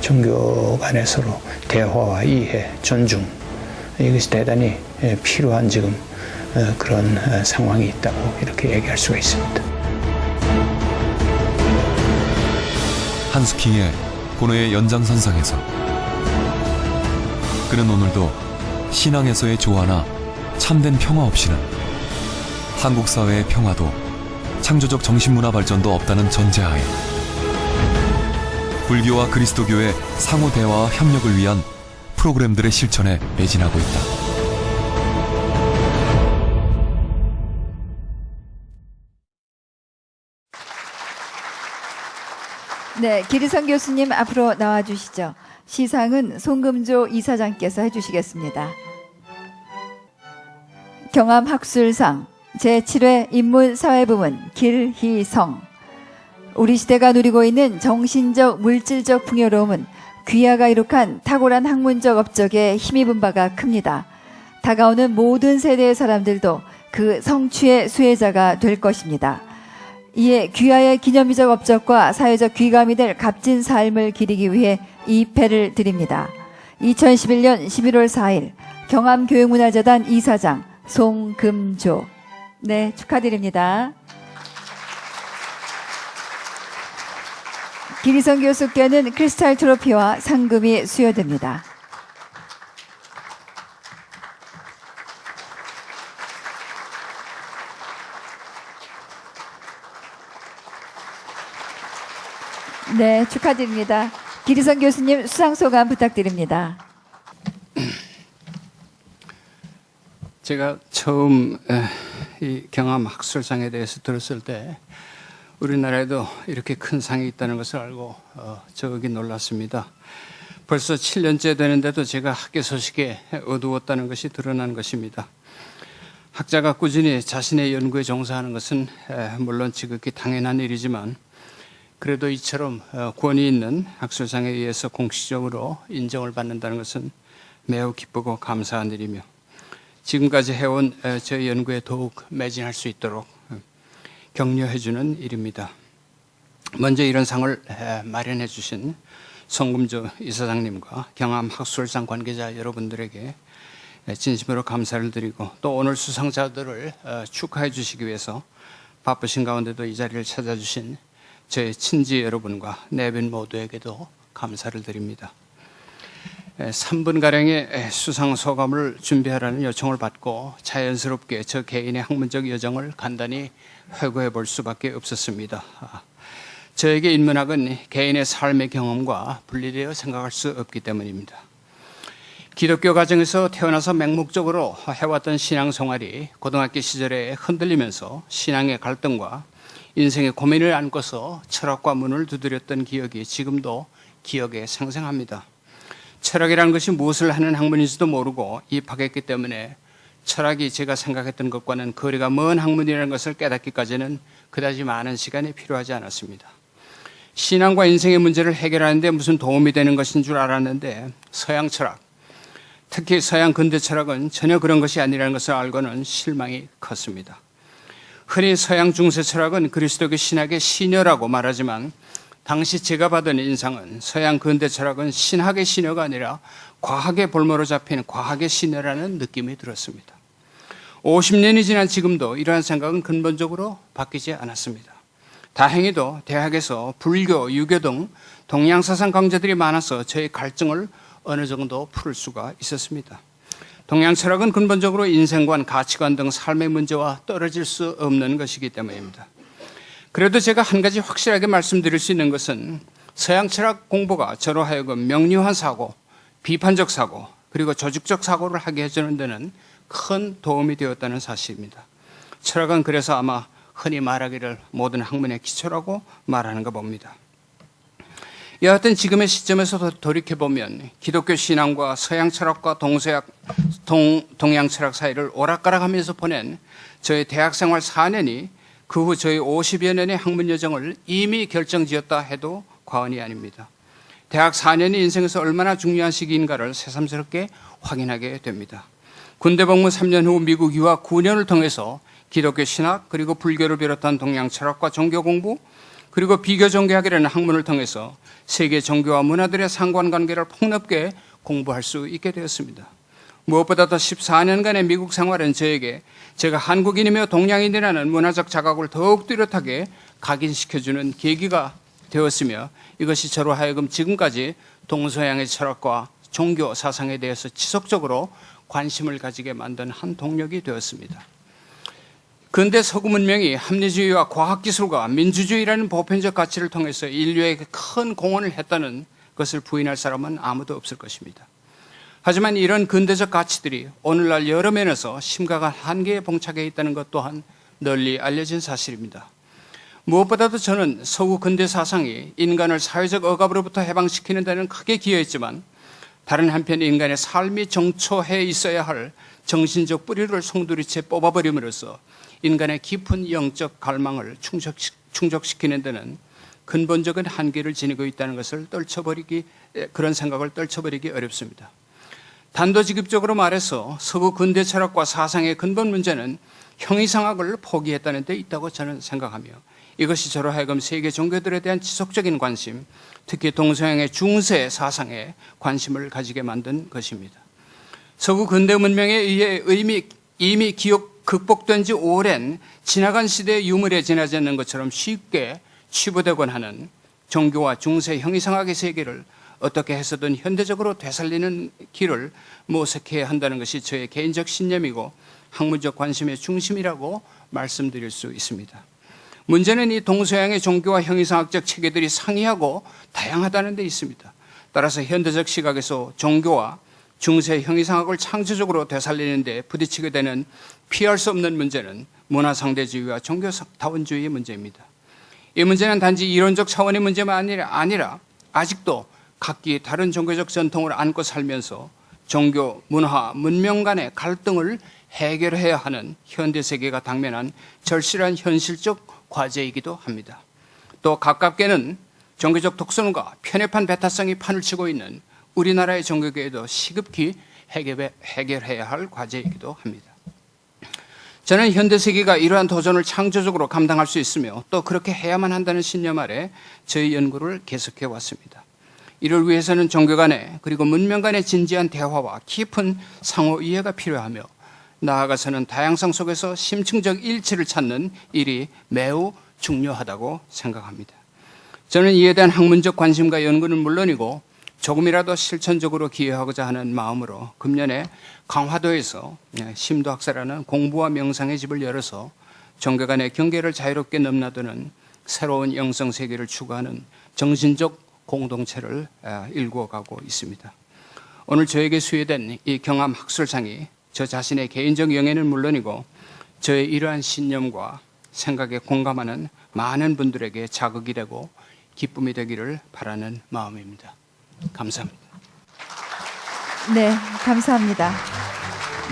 종교 간의 서로 대화와 이해, 존중, 이것이 대단히 필요한 지금 그런 상황이 있다고 이렇게 얘기할 수가 있습니다. 한스킹의 고뇌의 연장선상에서 그는 오늘도 신앙에서의 조화나 참된 평화 없이는 한국 사회의 평화도 창조적 정신문화 발전도 없다는 전제하에 불교와 그리스도교의 상호 대화와 협력을 위한 프로그램들의 실천에 매진하고 있다. 네, 기리성 교수님 앞으로 나와주시죠. 시상은 송금조 이사장께서 해주시겠습니다. 경암학술상 제7회 인문사회부문 길희성. 우리 시대가 누리고 있는 정신적, 물질적 풍요로움은 귀하가 이룩한 탁월한 학문적 업적에 힘입은 바가 큽니다. 다가오는 모든 세대의 사람들도 그 성취의 수혜자가 될 것입니다. 이에 귀하의 기념비적 업적과 사회적 귀감이 될 값진 삶을 기리기 위해 이 패를 드립니다. 2011년 11월 4일 경암교육문화재단 이사장 송금조. 네, 축하드립니다. 기리성 교수께는 크리스탈 트로피와 상금이 수여됩니다. 네, 축하드립니다. 기리선 교수님 수상 소감 부탁드립니다. 제가 처음 이 경암 학술상에 대해서 들었을 때 우리나라에도 이렇게 큰 상이 있다는 것을 알고 저기 놀랐습니다. 벌써 7년째 되는데도 제가 학계 소식에 어두웠다는 것이 드러난 것입니다. 학자가 꾸준히 자신의 연구에 종사하는 것은 물론 지극히 당연한 일이지만 그래도 이처럼 권위 있는 학술상에 의해서 공식적으로 인정을 받는다는 것은 매우 기쁘고 감사한 일이며 지금까지 해온 저희 연구에 더욱 매진할 수 있도록 격려해주는 일입니다. 먼저 이런 상을 마련해 주신 송금조 이사장님과 경암 학술상 관계자 여러분들에게 진심으로 감사를 드리고 또 오늘 수상자들을 축하해 주시기 위해서 바쁘신 가운데도 이 자리를 찾아주신 저희 친지 여러분과 내빈 모두에게도 감사를 드립니다. 3분가량의 수상 소감을 준비하라는 요청을 받고 자연스럽게 저 개인의 학문적 여정을 간단히 회고해 볼 수밖에 없었습니다. 저에게 인문학은 개인의 삶의 경험과 분리되어 생각할 수 없기 때문입니다. 기독교 가정에서 태어나서 맹목적으로 해왔던 신앙생활이 고등학교 시절에 흔들리면서 신앙의 갈등과 인생의 고민을 안고서 철학과 문을 두드렸던 기억이 지금도 기억에 생생합니다. 철학이라는 것이 무엇을 하는 학문인지도 모르고 입학했기 때문에 철학이 제가 생각했던 것과는 거리가 먼 학문이라는 것을 깨닫기까지는 그다지 많은 시간이 필요하지 않았습니다. 신앙과 인생의 문제를 해결하는 데 무슨 도움이 되는 것인 줄 알았는데 서양 철학, 특히 서양 근대 철학은 전혀 그런 것이 아니라는 것을 알고는 실망이 컸습니다. 흔히 서양 중세 철학은 그리스도교 신학의 신여라고 말하지만 당시 제가 받은 인상은 서양 근대 철학은 신학의 신여가 아니라 과학의 볼모로 잡힌 과학의 신여라는 느낌이 들었습니다. 50년이 지난 지금도 이러한 생각은 근본적으로 바뀌지 않았습니다. 다행히도 대학에서 불교, 유교 등 동양사상 강좌들이 많아서 저의 갈증을 어느 정도 풀 수가 있었습니다. 동양 철학은 근본적으로 인생관, 가치관 등 삶의 문제와 떨어질 수 없는 것이기 때문입니다. 그래도 제가 한 가지 확실하게 말씀드릴 수 있는 것은 서양 철학 공부가 저로 하여금 명료한 사고, 비판적 사고, 그리고 조직적 사고를 하게 해주는 데는 큰 도움이 되었다는 사실입니다. 철학은 그래서 아마 흔히 말하기를 모든 학문의 기초라고 말하는가 봅니다. 여하튼 지금의 시점에서 돌이켜보면 기독교 신앙과 서양 철학과 동양 철학 사이를 오락가락하면서 보낸 저의 대학생활 4년이 그 후 저희 50여 년의 학문 여정을 이미 결정지었다 해도 과언이 아닙니다. 대학 4년이 인생에서 얼마나 중요한 시기인가를 새삼스럽게 확인하게 됩니다. 군대 복무 3년 후 미국 유학 9년을 통해서 기독교 신학 그리고 불교를 비롯한 동양 철학과 종교 공부 그리고 비교 종교학이라는 학문을 통해서 세계 종교와 문화들의 상관관계를 폭넓게 공부할 수 있게 되었습니다. 무엇보다도 14년간의 미국 생활은 저에게 제가 한국인이며 동양인이라는 문화적 자각을 더욱 뚜렷하게 각인시켜주는 계기가 되었으며 이것이 저로 하여금 지금까지 동서양의 철학과 종교 사상에 대해서 지속적으로 관심을 가지게 만든 한 동력이 되었습니다. 근대 서구 문명이 합리주의와 과학기술과 민주주의라는 보편적 가치를 통해서 인류에게 큰 공헌을 했다는 것을 부인할 사람은 아무도 없을 것입니다. 하지만 이런 근대적 가치들이 오늘날 여러 면에서 심각한 한계에 봉착해 있다는 것 또한 널리 알려진 사실입니다. 무엇보다도 저는 서구 근대 사상이 인간을 사회적 억압으로부터 해방시키는 데는 크게 기여했지만 다른 한편 인간의 삶이 정초해 있어야 할 정신적 뿌리를 송두리째 뽑아버림으로써 인간의 깊은 영적 갈망을 충족시키는 데는 근본적인 한계를 지니고 있다는 것을 그런 생각을 떨쳐버리기 어렵습니다. 단도직입적으로 말해서 서구 근대 철학과 사상의 근본 문제는 형이상학을 포기했다는 데 있다고 저는 생각하며 이것이 저로 하여금 세계 종교들에 대한 지속적인 관심, 특히 동서양의 중세 사상에 관심을 가지게 만든 것입니다. 서구 근대 문명에 의해 이미 극복된 지 오랜 지나간 시대의 유물에 지나지 않는 것처럼 쉽게 치부되곤 하는 종교와 중세 형이상학의 세계를 어떻게 해서든 현대적으로 되살리는 길을 모색해야 한다는 것이 저의 개인적 신념이고 학문적 관심의 중심이라고 말씀드릴 수 있습니다. 문제는 이 동서양의 종교와 형이상학적 체계들이 상이하고 다양하다는 데 있습니다. 따라서 현대적 시각에서 종교와 중세 형이상학을 창조적으로 되살리는 데 부딪히게 되는 피할 수 없는 문제는 문화상대주의와 종교다원주의의 문제입니다. 이 문제는 단지 이론적 차원의 문제만 아니라 아직도 각기 다른 종교적 전통을 안고 살면서 종교, 문화, 문명 간의 갈등을 해결해야 하는 현대 세계가 당면한 절실한 현실적 과제이기도 합니다. 또 가깝게는 종교적 독선과 편협한 배타성이 판을 치고 있는 우리나라의 종교계에도 시급히 해결해야 할 과제이기도 합니다. 저는 현대 세계가 이러한 도전을 창조적으로 감당할 수 있으며 또 그렇게 해야만 한다는 신념 아래 저희 연구를 계속해 왔습니다. 이를 위해서는 종교 간의 그리고 문명 간의 진지한 대화와 깊은 상호 이해가 필요하며 나아가서는 다양성 속에서 심층적 일치를 찾는 일이 매우 중요하다고 생각합니다. 저는 이에 대한 학문적 관심과 연구는 물론이고 조금이라도 실천적으로 기여하고자 하는 마음으로 금년에 강화도에서 심도학사라는 공부와 명상의 집을 열어서 종교 간의 경계를 자유롭게 넘나드는 새로운 영성 세계를 추구하는 정신적 공동체를 일구어가고 있습니다. 오늘 저에게 수여된 이 경암 학술상이 저 자신의 개인적 영예는 물론이고 저의 이러한 신념과 생각에 공감하는 많은 분들에게 자극이 되고 기쁨이 되기를 바라는 마음입니다. 감사합니다. 네, 감사합니다.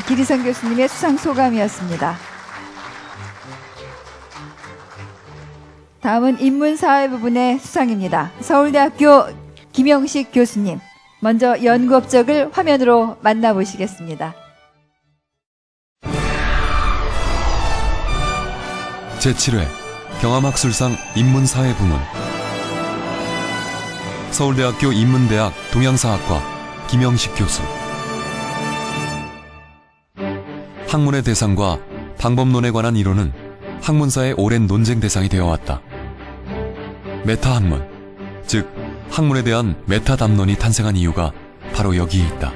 기리선 교수님의 수상 소감이었습니다. 다음은 인문사회 부분의 수상입니다. 서울대학교 김영식 교수님, 먼저 연구 업적을 화면으로 만나보시겠습니다. 제7회 경암학술상 인문사회 부문 서울대학교 인문대학 동양사학과 김영식 교수. 학문의 대상과 방법론에 관한 이론은 학문사의 오랜 논쟁 대상이 되어왔다. 메타학문, 즉 학문에 대한 메타 담론이 탄생한 이유가 바로 여기에 있다.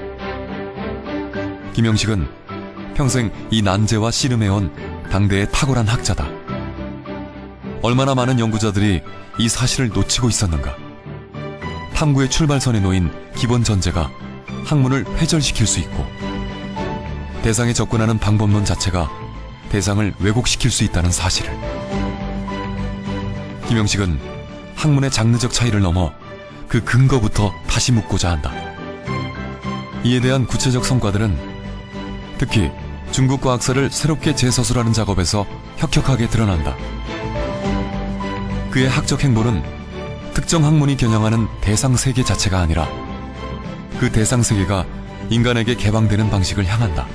김영식은 평생 이 난제와 씨름해온 당대의 탁월한 학자다. 얼마나 많은 연구자들이 이 사실을 놓치고 있었는가. 탐구의 출발선에 놓인 기본 전제가 학문을 회절시킬 수 있고 대상에 접근하는 방법론 자체가 대상을 왜곡시킬 수 있다는 사실을. 김영식은 학문의 장르적 차이를 넘어 그 근거부터 다시 묻고자 한다. 이에 대한 구체적 성과들은 특히 중국 과학사를 새롭게 재서술하는 작업에서 혁혁하게 드러난다. 그의 학적 행보는 특정 학문이 겨냥하는 대상 세계 자체가 아니라 그 대상 세계가 인간에게 개방되는 방식을 향한다.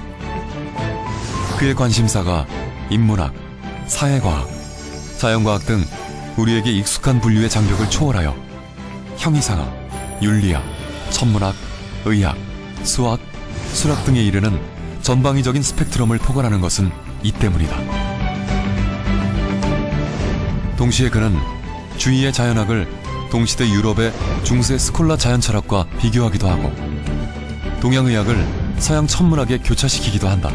그의 관심사가 인문학, 사회과학, 자연과학 등 우리에게 익숙한 분류의 장벽을 초월하여 형이상학, 윤리학, 천문학, 의학, 수학, 수학 등에 이르는 전방위적인 스펙트럼을 포괄하는 것은 이 때문이다. 동시에 그는 주위의 자연학을 동시대 유럽의 중세 스콜라 자연철학과 비교하기도 하고 동양의학을 서양 천문학에 교차시키기도 한다.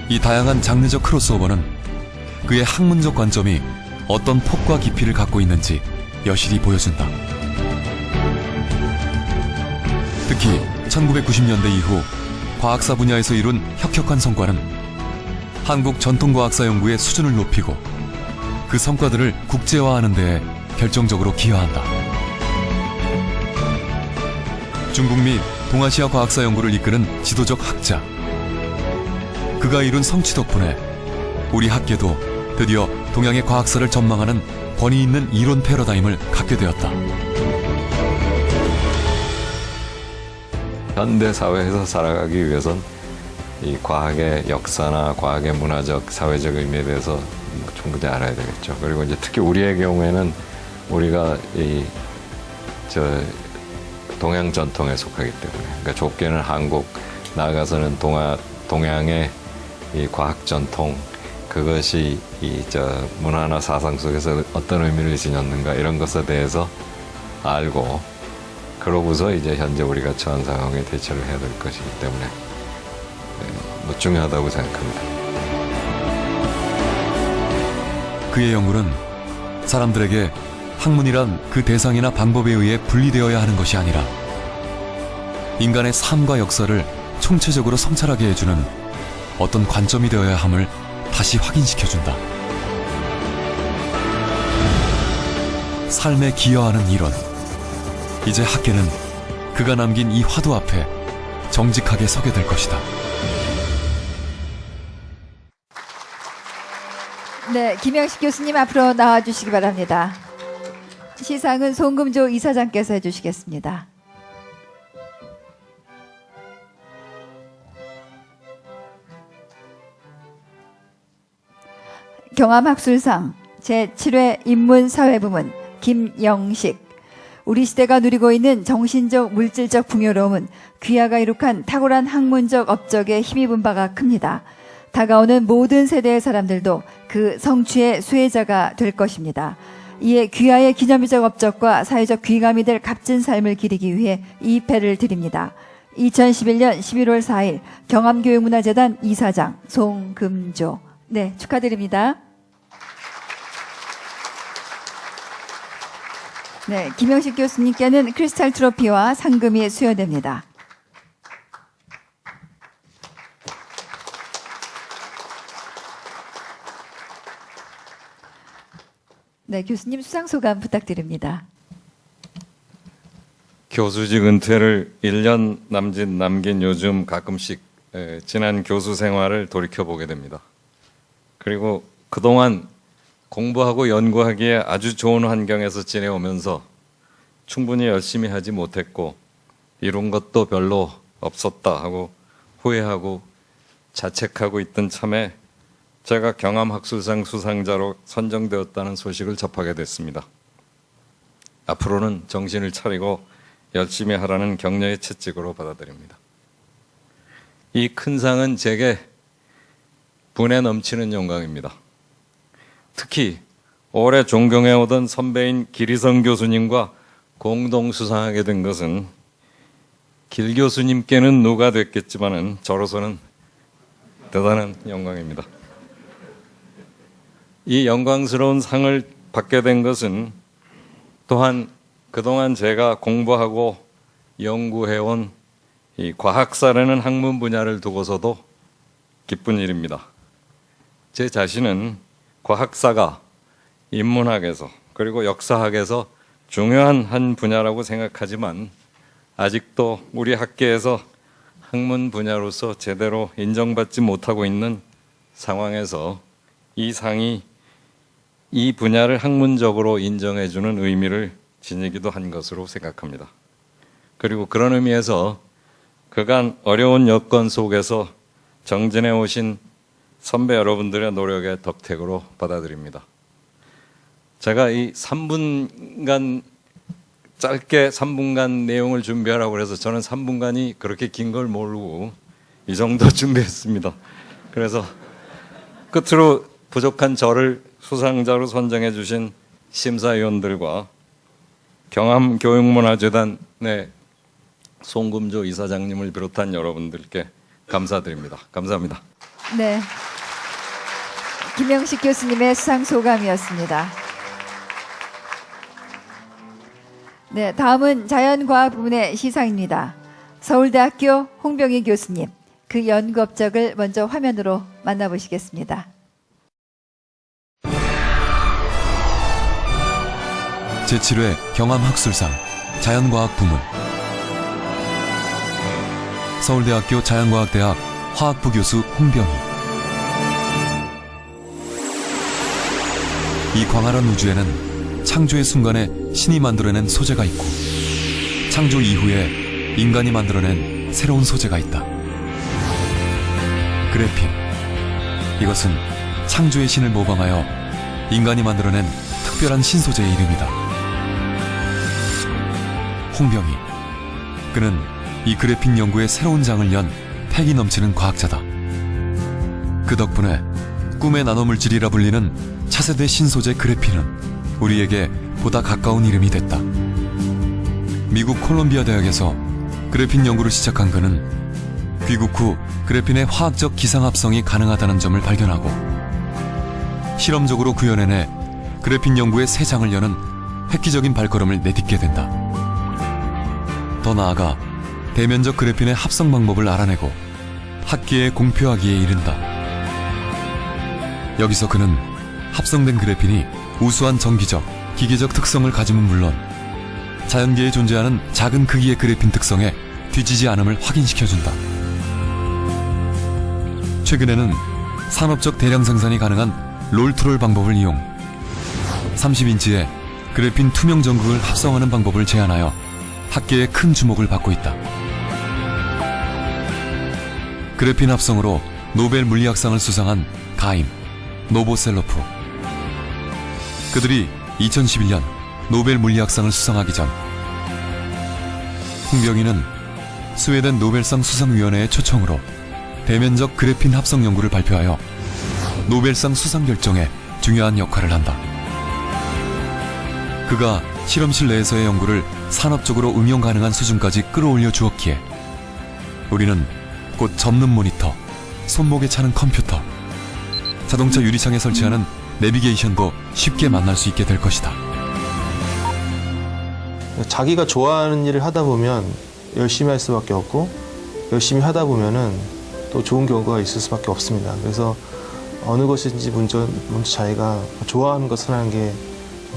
이 다양한 장르적 크로스오버는 그의 학문적 관점이 어떤 폭과 깊이를 갖고 있는지 여실히 보여준다. 특히 1990년대 이후 과학사 분야에서 이룬 혁혁한 성과는 한국 전통과학사 연구의 수준을 높이고 그 성과들을 국제화하는 데에 결정적으로 기여한다. 중국 및 동아시아 과학사 연구를 이끄는 지도적 학자. 그가 이룬 성취 덕분에 우리 학계도 드디어 동양의 과학사를 전망하는 권위 있는 이론 패러다임을 갖게 되었다. 현대 사회에서 살아가기 위해선 이 과학의 역사나 과학의 문화적, 사회적 의미에 대해서 충분히 알아야 되겠죠. 그리고 이제 특히 우리의 경우에는 우리가 동양 전통에 속하기 때문에, 그러니까 좁게는 한국, 나아가서는 동양의 이 과학 전통, 그것이 문화나 사상 속에서 어떤 의미를 지녔는가 이런 것에 대해서 알고, 그러고서 이제 현재 우리가 처한 상황에 대처를 해야 될 것이기 때문에 중요하다고 생각합니다. 그의 연구는 사람들에게 학문이란 그 대상이나 방법에 의해 분리되어야 하는 것이 아니라 인간의 삶과 역사를 총체적으로 성찰하게 해주는 어떤 관점이 되어야 함을 다시 확인시켜준다. 삶에 기여하는 이론. 이제 학계는 그가 남긴 이 화두 앞에 정직하게 서게 될 것이다. 네, 김영식 교수님 앞으로 나와주시기 바랍니다. 시상은 송금조 이사장께서 해주시겠습니다. 경암학술상 제7회 인문사회부문 김영식. 우리 시대가 누리고 있는 정신적 물질적 풍요로움은 귀하가 이룩한 탁월한 학문적 업적에 힘입은 바가 큽니다. 다가오는 모든 세대의 사람들도 그 성취의 수혜자가 될 것입니다. 이에 귀하의 기념비적 업적과 사회적 귀감이 될 값진 삶을 기리기 위해 이 패를 드립니다. 2011년 11월 4일 경암교육문화재단 이사장 송금조. 네, 축하드립니다. 네, 김영식 교수님께는 크리스탈 트로피와 상금이 수여됩니다. 네, 교수님 수상 소감 부탁드립니다. 교수직 은퇴를 1년 남짓 남긴 요즘 가끔씩 지난 교수 생활을 돌이켜보게 됩니다. 그리고 그동안 공부하고 연구하기에 아주 좋은 환경에서 지내오면서 충분히 열심히 하지 못했고 이룬 것도 별로 없었다 하고 후회하고 자책하고 있던 참에 제가 경암학술상 수상자로 선정되었다는 소식을 접하게 됐습니다. 앞으로는 정신을 차리고 열심히 하라는 격려의 채찍으로 받아들입니다. 이 큰 상은 제게 분에 넘치는 영광입니다. 특히 오래 존경해오던 선배인 기리성 교수님과 공동 수상하게 된 것은 길 교수님께는 누가 됐겠지만은 저로서는 대단한 영광입니다. 이 영광스러운 상을 받게 된 것은 또한 그동안 제가 공부하고 연구해온 이 과학사라는 학문 분야를 두고서도 기쁜 일입니다. 제 자신은 과학사가 인문학에서 그리고 역사학에서 중요한 한 분야라고 생각하지만 아직도 우리 학계에서 학문 분야로서 제대로 인정받지 못하고 있는 상황에서 이 상이 이 분야를 학문적으로 인정해주는 의미를 지니기도 한 것으로 생각합니다. 그리고 그런 의미에서 그간 어려운 여건 속에서 정진해 오신 선배 여러분들의 노력의 덕택으로 받아들입니다. 제가 이 3분간 짧게 3분간 내용을 준비하라고 해서 저는 3분간이 그렇게 긴 걸 모르고 이 정도 준비했습니다. 그래서 끝으로 부족한 저를 수상자로 선정해 주신 심사위원들과 경암교육문화재단의 송금조 이사장님을 비롯한 여러분들께 감사드립니다. 감사합니다. 네, 김영식 교수님의 수상 소감이었습니다. 네, 다음은 자연과학 부문의 시상입니다. 서울대학교 홍병희 교수님, 그 연구 업적을 먼저 화면으로 만나보시겠습니다. 제7회 경암학술상 자연과학 부문 서울대학교 자연과학대학 화학부 교수 홍병희. 이 광활한 우주에는 창조의 순간에 신이 만들어낸 소재가 있고 창조 이후에 인간이 만들어낸 새로운 소재가 있다. 그래핀. 이것은 창조의 신을 모방하여 인간이 만들어낸 특별한 신소재의 이름이다. 홍병희. 그는 이 그래핀 연구에 새로운 장을 연 패기 넘치는 과학자다. 그 덕분에 꿈의 나노물질이라 불리는 차세대 신소재 그래핀은 우리에게 보다 가까운 이름이 됐다. 미국 콜롬비아 대학에서 그래핀 연구를 시작한 그는 귀국 후 그래핀의 화학적 기상합성이 가능하다는 점을 발견하고 실험적으로 구현해내 그래핀 연구의 새 장을 여는 획기적인 발걸음을 내딛게 된다. 더 나아가 대면적 그래핀의 합성 방법을 알아내고 학계에 공표하기에 이른다. 여기서 그는 합성된 그래핀이 우수한 전기적, 기계적 특성을 가짐은 물론 자연계에 존재하는 작은 크기의 그래핀 특성에 뒤지지 않음을 확인시켜준다. 최근에는 산업적 대량 생산이 가능한 롤트롤 방법을 이용 30인치의 그래핀 투명 전극을 합성하는 방법을 제안하여 학계의 큰 주목을 받고 있다. 그래핀 합성으로 노벨 물리학상을 수상한 가임, 노보셀로프. 그들이 2011년 노벨 물리학상을 수상하기 전 홍병희는 스웨덴 노벨상 수상위원회의 초청으로 대면적 그래핀 합성 연구를 발표하여 노벨상 수상 결정에 중요한 역할을 한다. 그가 실험실 내에서의 연구를 산업적으로 응용 가능한 수준까지 끌어올려 주었기에 우리는 곧 접는 모니터, 손목에 차는 컴퓨터, 자동차 유리창에 설치하는 내비게이션도 쉽게 만날 수 있게 될 것이다. 자기가 좋아하는 일을 하다 보면 열심히 할 수밖에 없고 열심히 하다 보면은 또 좋은 결과가 있을 수밖에 없습니다. 그래서 어느 것인지 먼저 자기가 좋아하는 것을 하는 게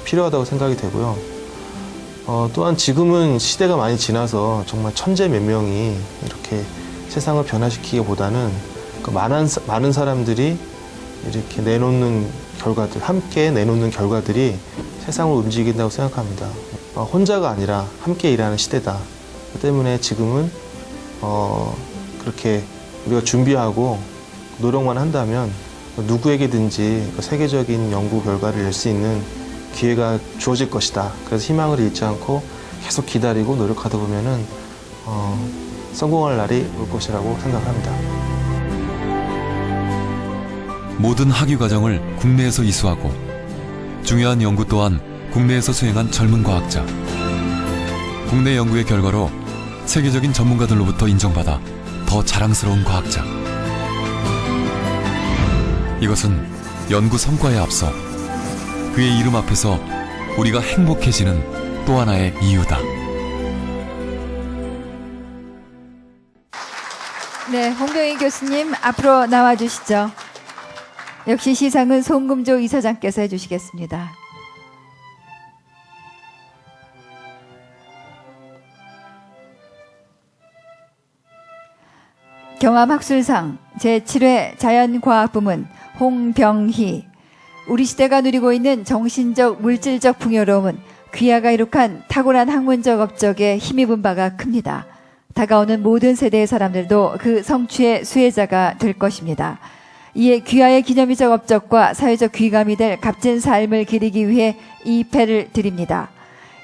필요하다고 생각이 되고요. 또한 지금은 시대가 많이 지나서 정말 천재 몇 명이 이렇게 세상을 변화시키기보다는 그 많은 사람들이 이렇게 내놓는 결과들, 함께 내놓는 결과들이 세상을 움직인다고 생각합니다. 혼자가 아니라 함께 일하는 시대다. 그 때문에 지금은 그렇게 우리가 준비하고 노력만 한다면 누구에게든지 세계적인 연구 결과를 낼 수 있는 기회가 주어질 것이다. 그래서 희망을 잃지 않고 계속 기다리고 노력하다 보면은 성공할 날이 올 것이라고 생각합니다. 모든 학위 과정을 국내에서 이수하고 중요한 연구 또한 국내에서 수행한 젊은 과학자. 국내 연구의 결과로 세계적인 전문가들로부터 인정받아 더 자랑스러운 과학자. 이것은 연구 성과에 앞서 그의 이름 앞에서 우리가 행복해지는 또 하나의 이유다. 네, 홍병희 교수님 앞으로 나와주시죠. 역시 시상은 송금조 이사장께서 해주시겠습니다. 경암학술상 제7회 자연과학부문 홍병희. 우리 시대가 누리고 있는 정신적, 물질적 풍요로움은 귀하가 이룩한 탁월한 학문적 업적에 힘입은 바가 큽니다. 다가오는 모든 세대의 사람들도 그 성취의 수혜자가 될 것입니다. 이에 귀하의 기념비적 업적과 사회적 귀감이 될 값진 삶을 기리기 위해 이 패를 드립니다.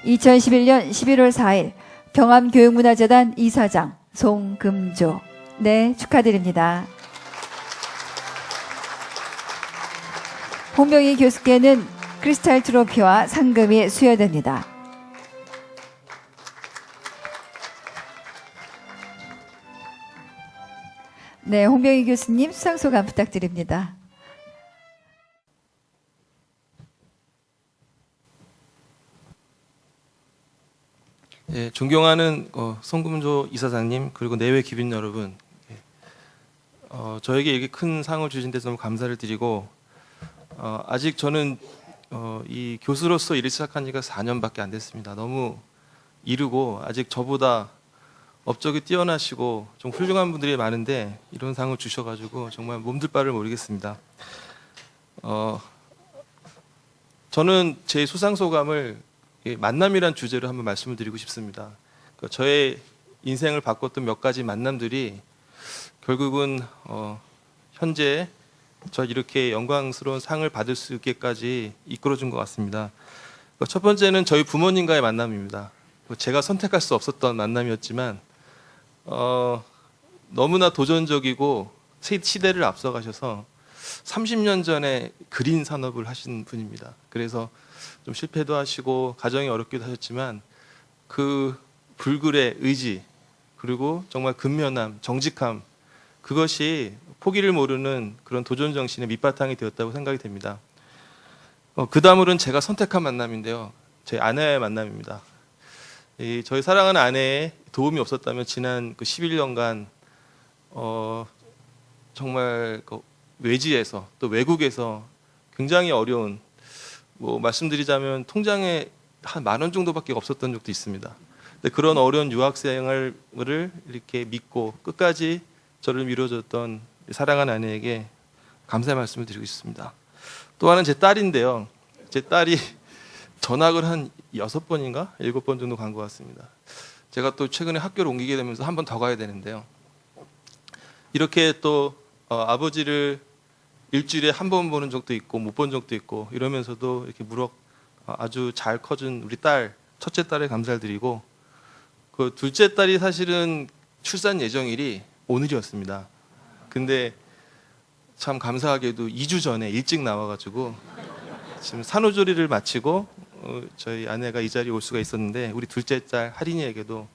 2011년 11월 4일 경암교육문화재단 이사장 송금조. 네, 축하드립니다. 홍병희 교수께는 크리스탈 트로피와 상금이 수여됩니다. 네, 홍병희 교수님 수상소감 부탁드립니다. 예, 존경하는 송금조 이사장님 그리고 내외 귀빈 여러분, 저에게 이렇게 큰 상을 주신 데서 너무 감사를 드리고 아직 저는 이 교수로서 일을 시작한 지가 4년밖에 안 됐습니다. 너무 이르고 아직 저보다 업적이 뛰어나시고 좀 훌륭한 분들이 많은데 이런 상을 주셔가지고 정말 몸둘 바를 모르겠습니다. 저는 제 수상 소감을 만남이란 주제로 한번 말씀을 드리고 싶습니다. 저의 인생을 바꿨던 몇 가지 만남들이 결국은 현재 저 이렇게 영광스러운 상을 받을 수 있게까지 이끌어준 것 같습니다. 첫 번째는 저희 부모님과의 만남입니다. 제가 선택할 수 없었던 만남이었지만 너무나 도전적이고 시대를 앞서가셔서 30년 전에 그린 산업을 하신 분입니다. 그래서 좀 실패도 하시고 가정이 어렵기도 하셨지만 그 불굴의 의지 그리고 정말 근면함, 정직함 그것이 포기를 모르는 그런 도전 정신의 밑바탕이 되었다고 생각이 됩니다. 그 다음으로는 제가 선택한 만남인데요. 제 아내의 만남입니다. 저희 사랑하는 아내의 도움이 없었다면 지난 그 11년간 정말 그 외지에서 또 외국에서 굉장히 어려운, 뭐 말씀드리자면 통장에 한 10,000원 정도밖에 없었던 적도 있습니다. 근데 그런 어려운 유학 생활을 이렇게 믿고 끝까지 저를 밀어줬던 사랑하는 아내에게 감사의 말씀을 드리고 싶습니다. 또 하나는 제 딸인데요. 제 딸이 전학을 한 6번인가 7번 정도 간 것 같습니다. 제가 또 최근에 학교를 옮기게 되면서 한 번 더 가야 되는데요. 이렇게 또 아버지를 일주일에 한 번 보는 적도 있고 못 본 적도 있고 이러면서도 이렇게 무럭 아주 잘 커준 우리 딸, 첫째 딸에 감사를 드리고, 그 둘째 딸이 사실은 출산 예정일이 오늘이었습니다. 근데 참 감사하게도 2주 전에 일찍 나와가지고 지금 산후조리를 마치고 저희 아내가 이 자리에 올 수가 있었는데, 우리 둘째 딸 하린이에게도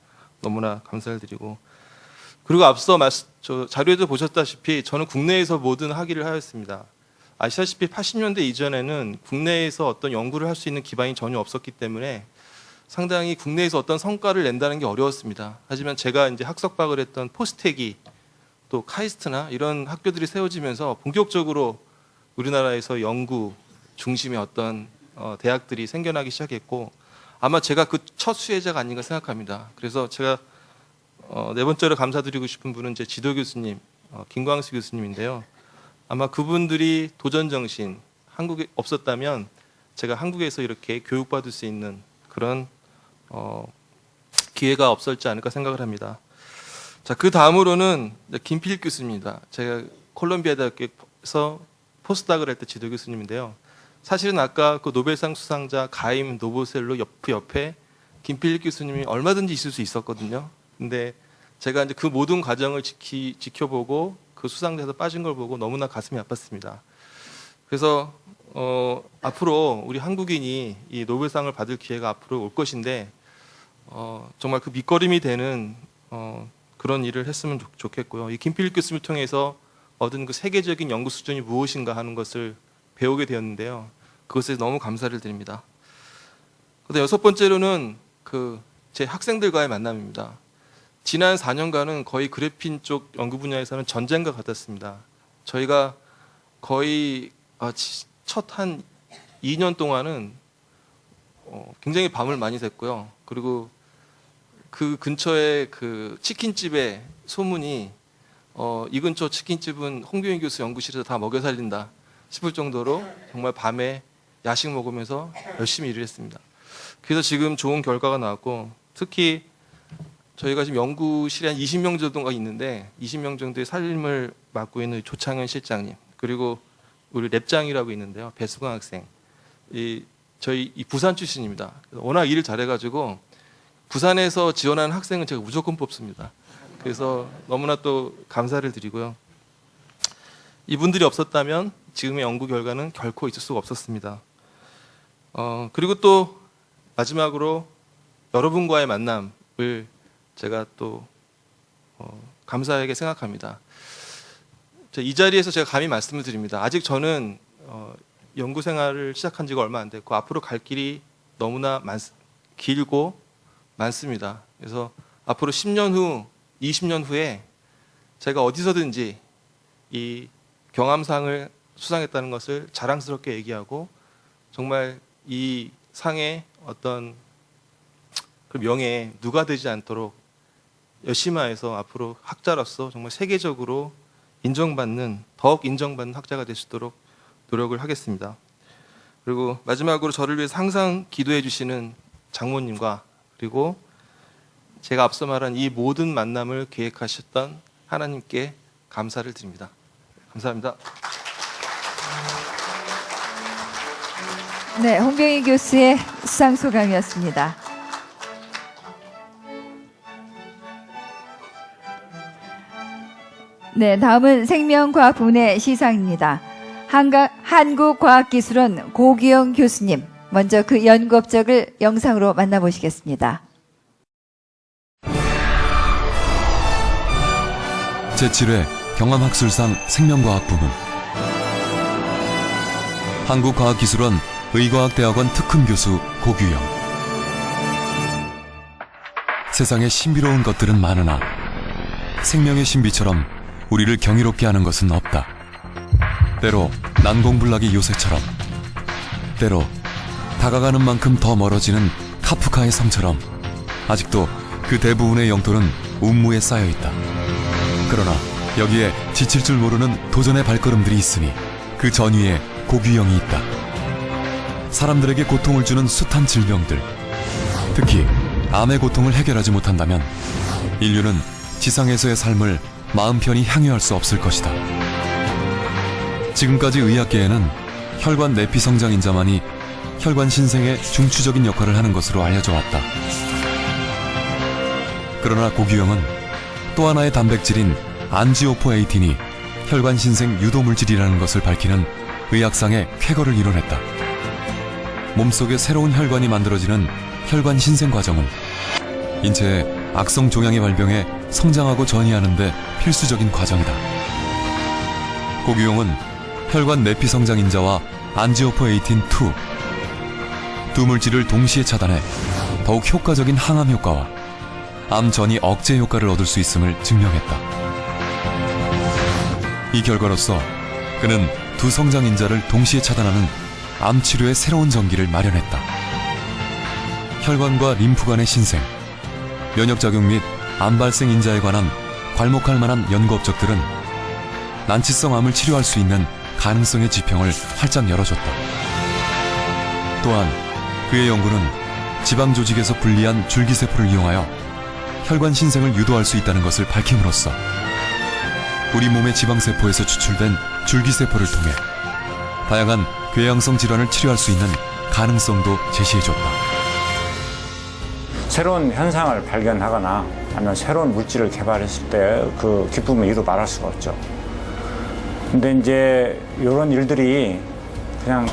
너무나 감사를 드리고, 그리고 앞서 자료에도 보셨다시피 저는 국내에서 모든 학위를 하였습니다. 아시다시피 80년대 이전에는 국내에서 어떤 연구를 할 수 있는 기반이 전혀 없었기 때문에 상당히 국내에서 어떤 성과를 낸다는 게 어려웠습니다. 하지만 제가 이제 학석박을 했던 포스텍이 또 카이스트나 이런 학교들이 세워지면서 본격적으로 우리나라에서 연구 중심의 어떤 대학들이 생겨나기 시작했고, 아마 제가 그 첫 수혜자가 아닌가 생각합니다. 그래서 제가 네 번째로 감사드리고 싶은 분은 제 지도 교수님, 김광수 교수님인데요. 아마 그분들이 도전 정신, 한국에 없었다면 제가 한국에서 이렇게 교육받을 수 있는 그런 기회가 없었지 않을까 생각을 합니다. 자, 그 다음으로는 김필 교수입니다. 제가 콜롬비아 대학교에서 포스닥을 할 때 지도 교수님인데요. 사실은 아까 그 노벨상 수상자 가임 노보셀로 옆에 김필 교수님이 얼마든지 있을 수 있었거든요. 근데 제가 이제 그 모든 과정을 지켜보고 그 수상자에서 빠진 걸 보고 너무나 가슴이 아팠습니다. 그래서 앞으로 우리 한국인이 이 노벨상을 받을 기회가 앞으로 올 것인데 정말 그 밑거름이 되는 그런 일을 했으면 좋겠고요. 이 김필 교수님을 통해서 얻은 그 세계적인 연구 수준이 무엇인가 하는 것을 배우게 되었는데요. 그것에 너무 감사를 드립니다. 그다음 6번째로는 제 학생들과의 만남입니다. 지난 4년간은 거의 그래핀 쪽 연구 분야에서는 전쟁과 같았습니다. 저희가 거의 첫 한 2년 동안은 굉장히 밤을 많이 샜고요. 그리고 그 근처에 그 치킨집의 소문이 이 근처 치킨집은 홍경인 교수 연구실에서 다 먹여 살린다 싶을 정도로 정말 밤에 야식 먹으면서 열심히 일을 했습니다. 그래서 지금 좋은 결과가 나왔고, 특히 저희가 지금 연구실에 한 20명 정도가 있는데 20명 정도의 살림을 맡고 있는 조창현 실장님, 그리고 우리 랩장이라고 있는데요, 배수광 학생, 저희 부산 출신입니다. 워낙 일을 잘해가지고 부산에서 지원하는 학생은 제가 무조건 뽑습니다. 그래서 너무나 또 감사를 드리고요. 이분들이 없었다면 지금의 연구 결과는 결코 있을 수가 없었습니다. 그리고 또 마지막으로 여러분과의 만남을 제가 또 감사하게 생각합니다. 이 자리에서 제가 감히 말씀을 드립니다. 아직 저는 연구 생활을 시작한 지가 얼마 안 됐고 앞으로 갈 길이 너무나 길고 많습니다. 그래서 앞으로 10년 후, 20년 후에 제가 어디서든지 이 경암상을 수상했다는 것을 자랑스럽게 얘기하고, 정말 이 상의 어떤 그 명예에 누가 되지 않도록 열심히 해서 앞으로 학자로서 정말 세계적으로 더욱 인정받는 학자가 될 수 있도록 노력을 하겠습니다. 그리고 마지막으로 저를 위해서 항상 기도해 주시는 장모님과, 그리고 제가 앞서 말한 이 모든 만남을 계획하셨던 하나님께 감사를 드립니다. 감사합니다. 네, 홍경인 교수의 수상 소감이었습니다. 네, 다음은 생명과학부문의 시상입니다. 한국과학기술원 고기영 교수님, 먼저 그 연구 업적을 영상으로 만나보시겠습니다. 제7회 경암학술상 생명과학 부문, 한국과학기술원 의과학대학원 특훈교수 고규영. 세상에 신비로운 것들은 많으나 생명의 신비처럼 우리를 경이롭게 하는 것은 없다. 때로 난공불락의 요새처럼, 때로 다가가는 만큼 더 멀어지는 카프카의 섬처럼 아직도 그 대부분의 영토는 운무에 쌓여있다. 그러나 여기에 지칠 줄 모르는 도전의 발걸음들이 있으니 그 전위에 고규영이 있다. 사람들에게 고통을 주는 숱한 질병들, 특히 암의 고통을 해결하지 못한다면 인류는 지상에서의 삶을 마음 편히 향유할 수 없을 것이다. 지금까지 의학계에는 혈관 내피 성장인자만이 혈관 신생의 중추적인 역할을 하는 것으로 알려져 왔다. 그러나 고규영은 또 하나의 단백질인 안지오포18이 혈관 신생 유도물질이라는 것을 밝히는 의학상의 쾌거를 이뤄냈다. 몸속에 새로운 혈관이 만들어지는 혈관 신생 과정은 인체의 악성 종양의 발병에 성장하고 전이하는 데 필수적인 과정이다. 고규영은 혈관 내피 성장인자와 안지오포18-2 두 물질을 동시에 차단해 더욱 효과적인 항암 효과와 암 전이 억제 효과를 얻을 수 있음을 증명했다. 이 결과로서 그는 두 성장인자를 동시에 차단하는 암 치료의 새로운 전기를 마련했다. 혈관과 림프관의 신생, 면역작용 및 암 발생 인자에 관한 괄목할 만한 연구 업적들은 난치성 암을 치료할 수 있는 가능성의 지평을 활짝 열어줬다. 또한 그의 연구는 지방 조직에서 분리한 줄기세포를 이용하여 혈관 신생을 유도할 수 있다는 것을 밝힘으로써 우리 몸의 지방세포에서 추출된 줄기세포를 통해 다양한 궤양성 질환을 치료할 수 있는 가능성도 제시해줬다. 새로운 현상을 발견하거나 아니면 새로운 물질을 개발했을 때 그 기쁨을 이루 말할 수가 없죠. 근데 이제 이런 일들이 그냥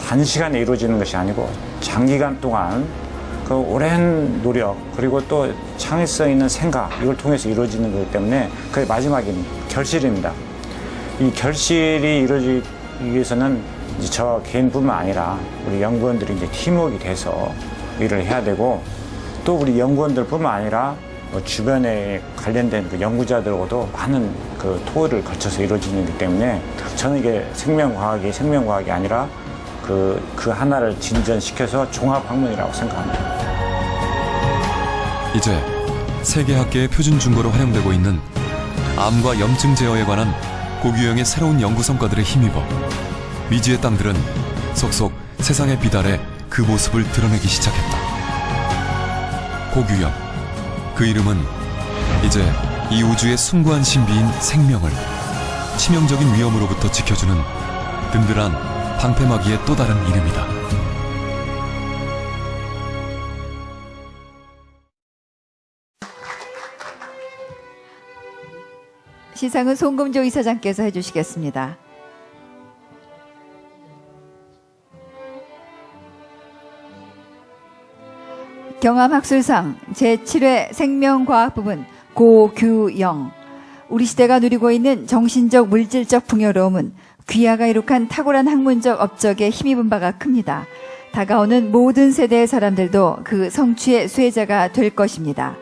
단시간에 이루어지는 것이 아니고 장기간 동안 그 오랜 노력 그리고 또 창의성 있는 생각 이걸 통해서 이루어지는 거기 때문에 그게 마지막인 결실입니다. 이 결실이 이루어지기 위해서는 이제 저 개인뿐만 아니라 우리 연구원들이 이제 팀워크가 돼서 일을 해야 되고 또 우리 연구원들뿐만 아니라 주변에 관련된 그 연구자들하고도 많은 그 토의를 거쳐서 이루어지는 거기 때문에 저는 이게 생명과학이 아니라 그 하나를 진전시켜서 종합학문이라고 생각합니다. 이제 세계 학계의 표준 중거로 활용되고 있는 암과 염증 제어에 관한 고규영의 새로운 연구 성과들에 힘입어 미지의 땅들은 속속 세상의 비달에 그 모습을 드러내기 시작했다. 고규영, 그 이름은 이제 이 우주의 숭고한 신비인 생명을 치명적인 위험으로부터 지켜주는 든든한 방패막이의 또 다른 이름이다. 시상은 송금조 이사장께서 해주시겠습니다. 경암학술상 제7회 생명과학 부분 고규영. 우리 시대가 누리고 있는 정신적 물질적 풍요로움은 귀하가 이룩한 탁월한 학문적 업적에 힘입은 바가 큽니다. 다가오는 모든 세대의 사람들도 그 성취의 수혜자가 될 것입니다.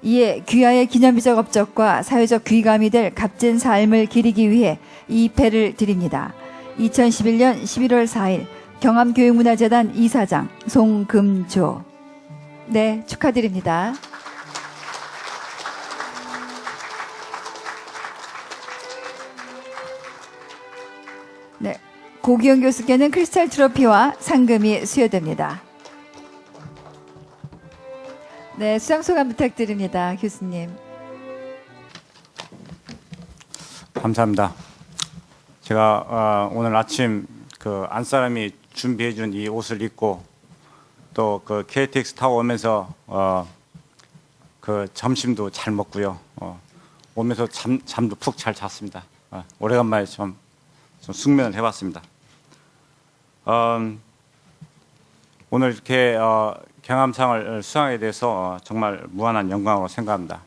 이에 귀하의 기념비적 업적과 사회적 귀감이 될 값진 삶을 기리기 위해 이 패를 드립니다. 2011년 11월 4일 경암교육문화재단 이사장 송금조. 네, 축하드립니다. 네, 고규영 교수께는 크리스탈 트로피와 상금이 수여됩니다. 네, 수상 소감 부탁드립니다, 교수님. 감사합니다. 제가 오늘 아침 그 안사람이 준비해준 이 옷을 입고 또 그 KTX 타고 오면서 그 점심도 잘 먹고요. 오면서 잠도 푹 잘 잤습니다. 오래간만에 좀 숙면을 해봤습니다. 오늘 이렇게 경암상을 수상하게 돼서 정말 무한한 영광으로 생각합니다.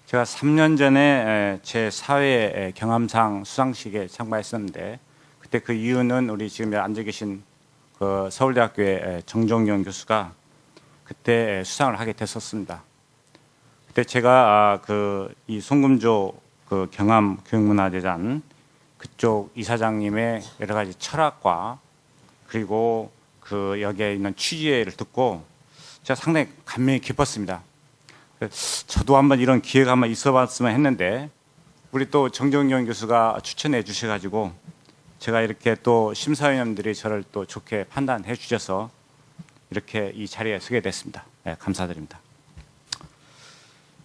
제가 3년 전에 제 4회 경암상 수상식에 참가했었는데 그때 그 이유는 우리 지금 앉아 계신 그 서울대학교의 정종영 교수가 그때 수상을 하게 됐었습니다. 그때 제가 그 이 송금조 그 경암 교육문화재단 그쪽 이사장님의 여러 가지 철학과 그리고 그 여기에 있는 취재를 듣고 제가 상당히 감명이 깊었습니다. 저도 한번 이런 기회가 한번 있어봤으면 했는데 우리 또 정종영 교수가 추천해 주셔가지고 제가 이렇게 또 심사위원들이 저를 또 좋게 판단해 주셔서 이렇게 이 자리에 서게 됐습니다. 네, 감사드립니다.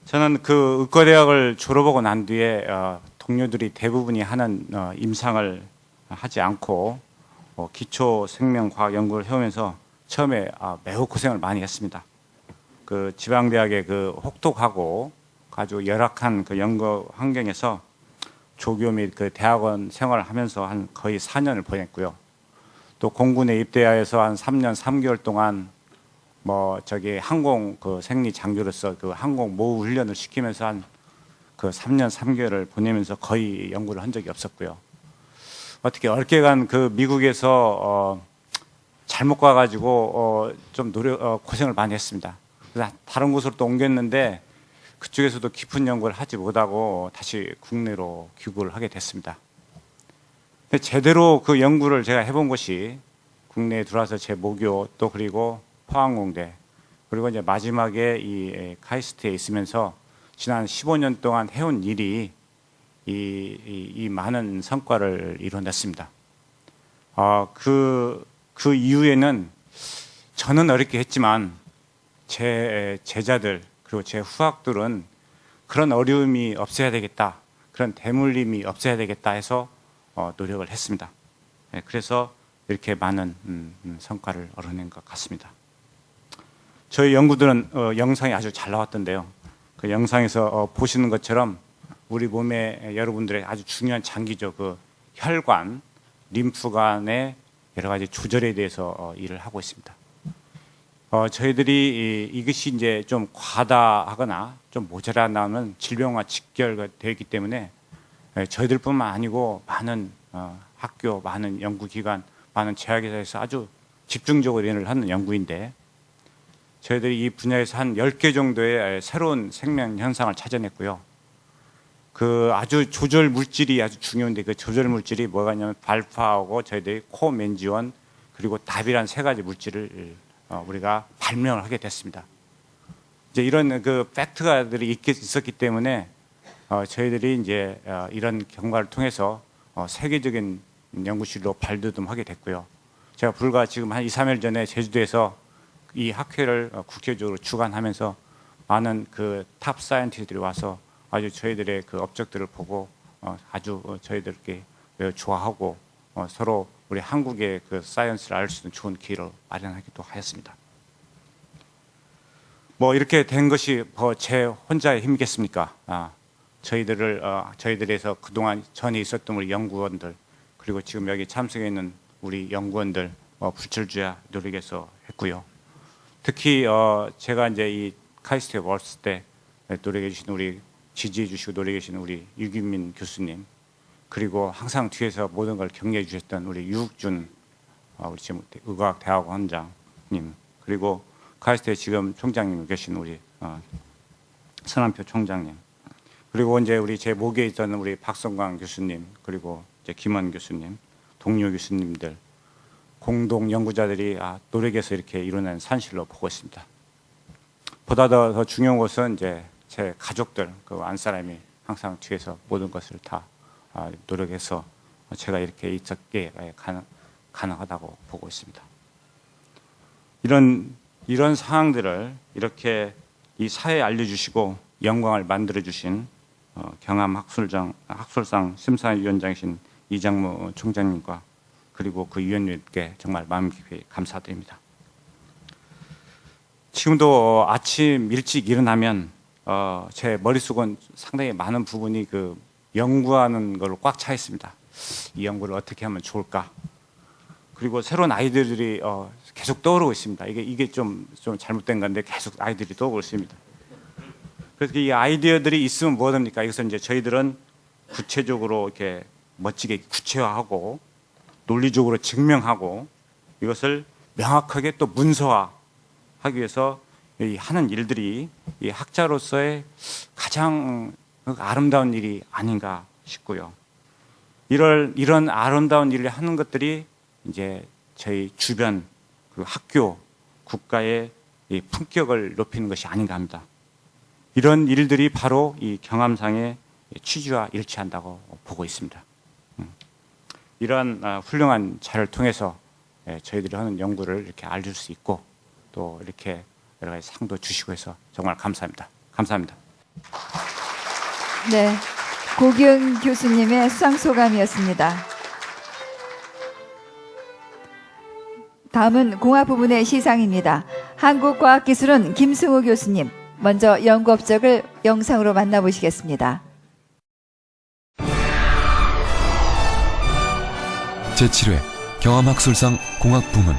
저는 그 의과대학을 졸업하고 난 뒤에 동료들이 대부분이 하는 임상을 하지 않고 기초 생명과학 연구를 해오면서 처음에 매우 고생을 많이 했습니다. 그 지방대학의 그 혹독하고 아주 열악한 그 연구 환경에서 조교 및 그 대학원 생활을 하면서 한 거의 4년을 보냈고요. 또 공군에 입대하여서 한 3년 3개월 동안 뭐 저기 항공 그 생리 장교로서 그 항공 모의 훈련을 시키면서 한 그 3년 3개월을 보내면서 거의 연구를 한 적이 없었고요. 어떻게 얼개간 그 미국에서 잘못 가가지고 좀 고생을 많이 했습니다. 그래서 다른 곳으로 또 옮겼는데 그쪽에서도 깊은 연구를 하지 못하고 다시 국내로 귀국을 하게 됐습니다. 근데 제대로 그 연구를 제가 해본 곳이 국내에 들어와서 제 모교 또 그리고 포항공대 그리고 이제 마지막에 이 카이스트에 있으면서 지난 15년 동안 해온 일이 이 많은 성과를 이뤄냈습니다. 그 이후에는 저는 어렵게 했지만 제 제자들 그리고 제 후학들은 그런 어려움이 없어야 되겠다, 그런 대물림이 없어야 되겠다 해서 노력을 했습니다. 그래서 이렇게 많은 성과를 얻어낸 것 같습니다. 저희 연구들은 영상이 아주 잘 나왔던데요. 그 영상에서 보시는 것처럼 우리 몸에 여러분들의 아주 중요한 장기죠. 그 혈관, 림프관의 여러 가지 조절에 대해서 일을 하고 있습니다. 저희들이 이것이 이제 좀 과다하거나 좀 모자라는 질병과 직결되어 있기 때문에 저희들뿐만 아니고 많은 학교, 많은 연구기관, 많은 제약회사에서 아주 집중적으로 일을 하는 연구인데 저희들이 이 분야에서 한 10개 정도의 새로운 생명 현상을 찾아냈고요. 그 아주 조절 물질이 아주 중요한데 그 조절 물질이 뭐가 있냐면 발파하고 저희들이 코멘지원 그리고 답이란 세 가지 물질을 우리가 발명을 하게 됐습니다. 이제 이런 그 팩트가들이 있었기 때문에 저희들이 이제 이런 경과를 통해서 세계적인 연구실로 발돋움하게 됐고요. 제가 불과 지금 한 2, 3일 전에 제주도에서 이 학회를 국회적으로 주관하면서 많은 그 탑 사이언티스트들이 와서 아주 저희들의 그 업적들을 보고 아주 저희들께 좋아하고 서로 우리 한국의 그 사이언스를 알 수 있는 좋은 기회를 마련하기도 하였습니다. 뭐 이렇게 된 것이 제 혼자의 힘이겠습니까? 저희들에서 그동안 전에 있었던 우리 연구원들 그리고 지금 여기 참석해 있는 우리 연구원들 불철주야 노력해서 했고요. 특히 제가 이제 이 카이스트에 왔을 때 노력해 주신 우리 지지해 주시고 노력해 주신 우리 유기민 교수님 그리고 항상 뒤에서 모든 걸 격려해 주셨던 우리 유욱준 우리 지금 의과학대학원장님 그리고 카이스트에 지금 총장님 계신 우리 서남표 총장님 그리고 이제 우리 제 목에 있던 우리 박성광 교수님 그리고 이제 김원 교수님 동료 교수님들 공동 연구자들이 노력해서 이렇게 이뤄낸 산실로 보고 있습니다. 보다 더 중요한 것은 이제 제 가족들 그 안사람이 항상 뒤에서 모든 것을 다 노력해서 제가 이렇게 있었게 가능하다고 보고 있습니다. 이런 상황들을 이렇게 이 사회에 알려주시고 영광을 만들어 주신 경암 학술상 심사위원장이신 이장무 총장님과 그리고 그 위원님께 정말 마음 깊이 감사드립니다. 지금도 아침 일찍 일어나면 제 머릿속은 상당히 많은 부분이 그 연구하는 걸로 꽉 차 있습니다. 이 연구를 어떻게 하면 좋을까? 그리고 새로운 아이디어들이 계속 떠오르고 있습니다. 이게 좀 잘못된 건데 계속 아이들이 떠오르고 있습니다. 그래서 이 아이디어들이 있으면 뭐 합니까? 이것은 이제 저희들은 구체적으로 이렇게 멋지게 구체화하고 논리적으로 증명하고 이것을 명확하게 또 문서화하기 위해서 이 하는 일들이 이 학자로서의 가장 아름다운 일이 아닌가 싶고요. 이런 아름다운 일을 하는 것들이 이제 저희 주변 그 학교, 국가의 이 품격을 높이는 것이 아닌가 합니다. 이런 일들이 바로 이 경암상의 취지와 일치한다고 보고 있습니다. 이러한 훌륭한 자를 통해서 저희들이 하는 연구를 이렇게 알릴 수 있고 또 이렇게 여러 가지 상도 주시고 해서 정말 감사합니다. 감사합니다. 네, 고경 교수님의 수상 소감이었습니다. 다음은 공학 부문의 시상입니다. 한국과학기술원 김승우 교수님, 먼저 연구 업적을 영상으로 만나보시겠습니다. 제7회 경암학술상 공학부문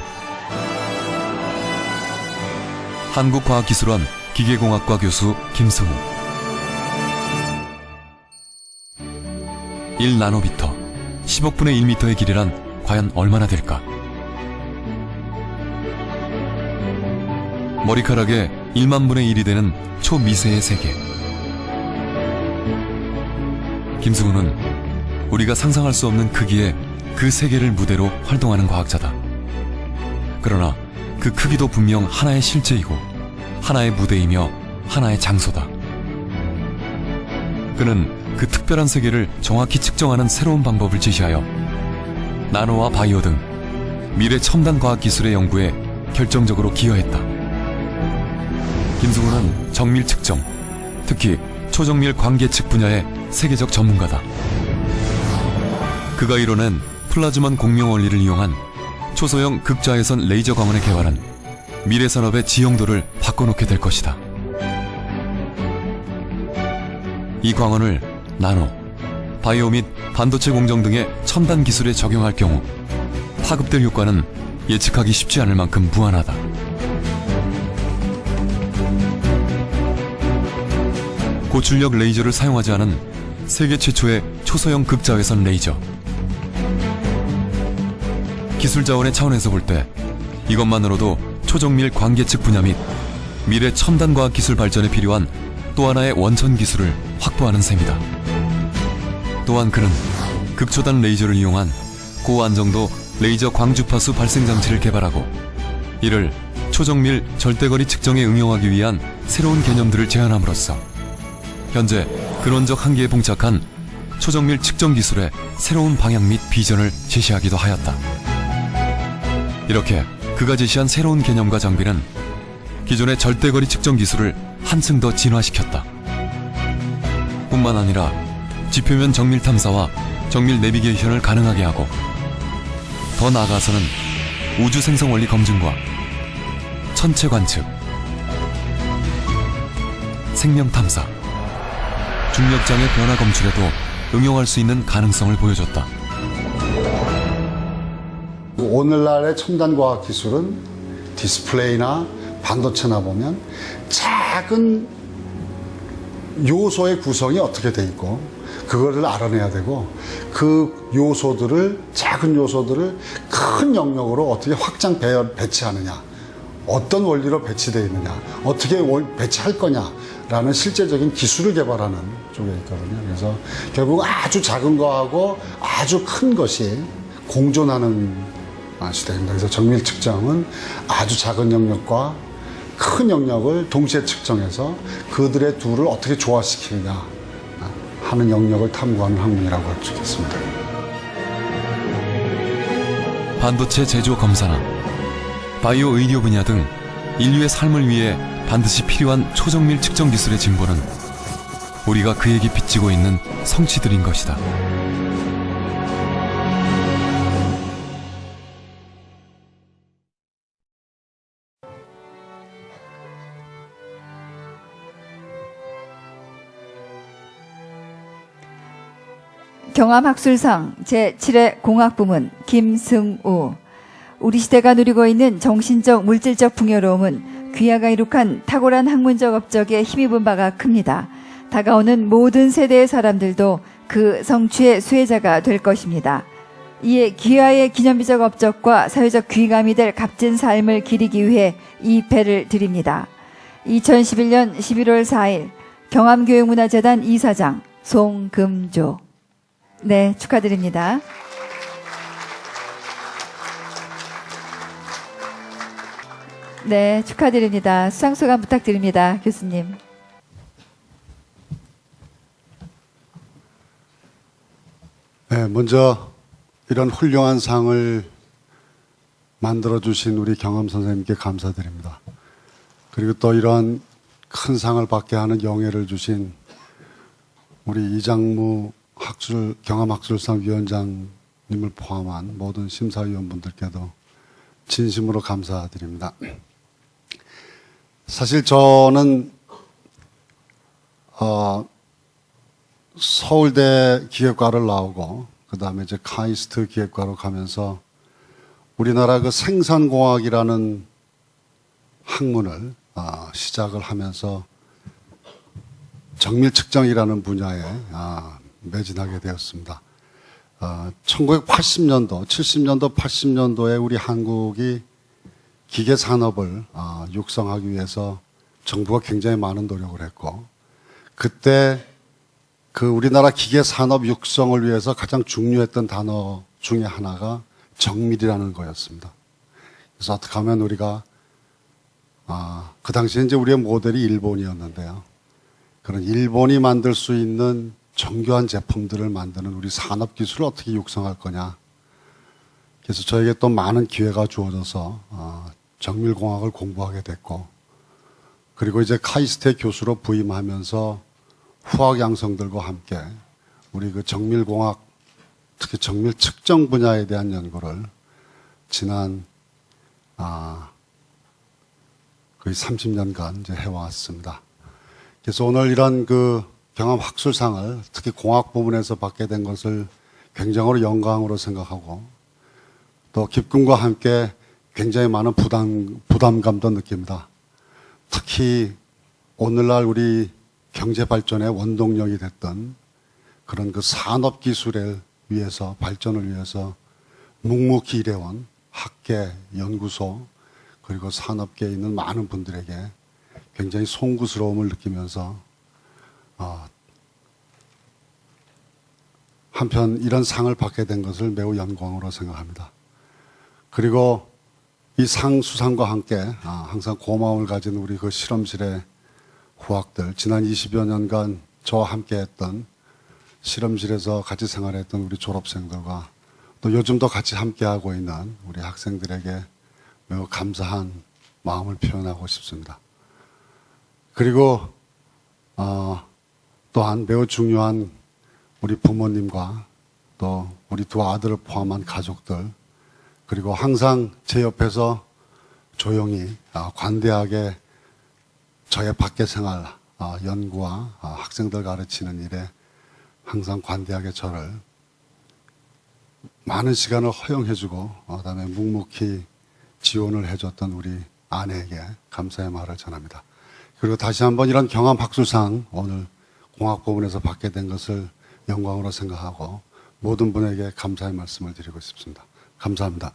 한국과학기술원 기계공학과 교수 김승우 1나노미터 10억분의 1미터의 길이란 과연 얼마나 될까? 머리카락의 1만분의 1이 되는 초미세의 세계. 김승우는 우리가 상상할 수 없는 크기의 그 세계를 무대로 활동하는 과학자다. 그러나 그 크기도 분명 하나의 실제이고 하나의 무대이며 하나의 장소다. 그는 그 특별한 세계를 정확히 측정하는 새로운 방법을 제시하여 나노와 바이오 등 미래 첨단 과학기술의 연구에 결정적으로 기여했다. 김승우는 정밀 측정, 특히 초정밀 광계측 분야의 세계적 전문가다. 그가 이뤄낸 플라즈먼 공명 원리를 이용한 초소형 극자외선 레이저 광원의 개발은 미래 산업의 지형도를 바꿔놓게 될 것이다. 이 광원을 나노, 바이오 및 반도체 공정 등의 첨단 기술에 적용할 경우 파급될 효과는 예측하기 쉽지 않을 만큼 무한하다. 고출력 레이저를 사용하지 않은 세계 최초의 초소형 극자외선 레이저. 기술 자원의 차원에서 볼 때 이것만으로도 초정밀 광계측 분야 및 미래 첨단 과학 기술 발전에 필요한 또 하나의 원천 기술을 확보하는 셈이다. 또한 그는 극초단 레이저를 이용한 고안정도 레이저 광주파수 발생 장치를 개발하고 이를 초정밀 절대거리 측정에 응용하기 위한 새로운 개념들을 제안함으로써 현재 근원적 한계에 봉착한 초정밀 측정 기술의 새로운 방향 및 비전을 제시하기도 하였다. 이렇게 그가 제시한 새로운 개념과 장비는 기존의 절대거리 측정 기술을 한층 더 진화시켰다. 뿐만 아니라 지표면 정밀 탐사와 정밀 내비게이션을 가능하게 하고 더 나아가서는 우주 생성 원리 검증과 천체 관측, 생명 탐사, 중력장애 변화 검출에도 응용할 수 있는 가능성을 보여줬다. 오늘날의 첨단 과학 기술은 디스플레이나 반도체나 보면 작은 요소의 구성이 어떻게 돼 있고 그거를 알아내야 되고 그 요소들을 작은 요소들을 큰 영역으로 어떻게 확장 배치하느냐, 어떤 원리로 배치되어 있느냐, 어떻게 배치할 거냐라는 실제적인 기술을 개발하는 쪽에 있거든요. 그래서 결국 아주 작은 거하고 아주 큰 것이 공존하는 시대입니다. 그래서 정밀 측정은 아주 작은 영역과 큰 영역을 동시에 측정해서 그들의 둘을 어떻게 조화시키느냐 하는 영역을 탐구하는 학문이라고 할 수 있겠습니다. 반도체 제조 검사나 바이오 의료 분야 등 인류의 삶을 위해 반드시 필요한 초정밀 측정 기술의 진보는 우리가 그에게 빚지고 있는 성취들인 것이다. 경암학술상 제7회 공학부문 김승우. 우리 시대가 누리고 있는 정신적 물질적 풍요로움은 귀하가 이룩한 탁월한 학문적 업적에 힘입은 바가 큽니다. 다가오는 모든 세대의 사람들도 그 성취의 수혜자가 될 것입니다. 이에 귀하의 기념비적 업적과 사회적 귀감이 될 값진 삶을 기리기 위해 이 배를 드립니다. 2011년 11월 4일 경암교육문화재단 이사장 송금조. 네, 축하드립니다. 네, 축하드립니다. 수상소감 부탁드립니다. 교수님. 네, 먼저 이런 훌륭한 상을 만들어주신 우리 경암 선생님께 감사드립니다. 그리고 또 이런 큰 상을 받게 하는 영예를 주신 우리 이장무 경암학술상 위원장님을 포함한 모든 심사위원분들께도 진심으로 감사드립니다. 사실 저는 서울대 기획과를 나오고 그 다음에 이제 카이스트 기획과로 가면서 우리나라 그 생산공학이라는 학문을 시작을 하면서 정밀 측정이라는 분야에 매진하게 되었습니다. 1980년도, 70년도, 80년도에 우리 한국이 기계 산업을 육성하기 위해서 정부가 굉장히 많은 노력을 했고, 그때 그 우리나라 기계 산업 육성을 위해서 가장 중요했던 단어 중에 하나가 정밀이라는 거였습니다. 그래서 어떻게 하면 우리가 그 당시에 이제 우리의 모델이 일본이었는데요. 그런 일본이 만들 수 있는 정교한 제품들을 만드는 우리 산업 기술을 어떻게 육성할 거냐. 그래서 저에게 또 많은 기회가 주어져서 정밀공학을 공부하게 됐고, 그리고 이제 카이스트의 교수로 부임하면서 후학 양성들과 함께 우리 그 정밀공학, 특히 정밀 측정 분야에 대한 연구를 지난 거의 30년간 이제 해왔습니다. 그래서 오늘 이런 그 경암학술상을 특히 공학 부문에서 받게 된 것을 굉장히 영광으로 생각하고, 또 기쁨과 함께 굉장히 많은 부담감도 느낍니다. 특히 오늘날 우리 경제 발전의 원동력이 됐던 그런 그 산업 기술을 위해서, 발전을 위해서 묵묵히 일해온 학계, 연구소, 그리고 산업계에 있는 많은 분들에게 굉장히 송구스러움을 느끼면서 한편 이런 상을 받게 된 것을 매우 영광으로 생각합니다. 그리고 이 상 수상과 함께 항상 고마움을 가진 우리 그 실험실의 후학들, 지난 20여 년간 저와 함께 했던 실험실에서 같이 생활했던 우리 졸업생들과 또 요즘도 같이 함께하고 있는 우리 학생들에게 매우 감사한 마음을 표현하고 싶습니다. 그리고 또한 매우 중요한 우리 부모님과 또 우리 두 아들을 포함한 가족들, 그리고 항상 제 옆에서 조용히 관대하게 저의 밖에 생활, 연구와 학생들 가르치는 일에 항상 관대하게 저를 많은 시간을 허용해주고 그다음에 묵묵히 지원을 해줬던 우리 아내에게 감사의 말을 전합니다. 그리고 다시 한번 이런 경암학술상 오늘 공학부문에서 받게 된 것을 영광으로 생각하고 모든 분에게 감사의 말씀을 드리고 싶습니다. 감사합니다.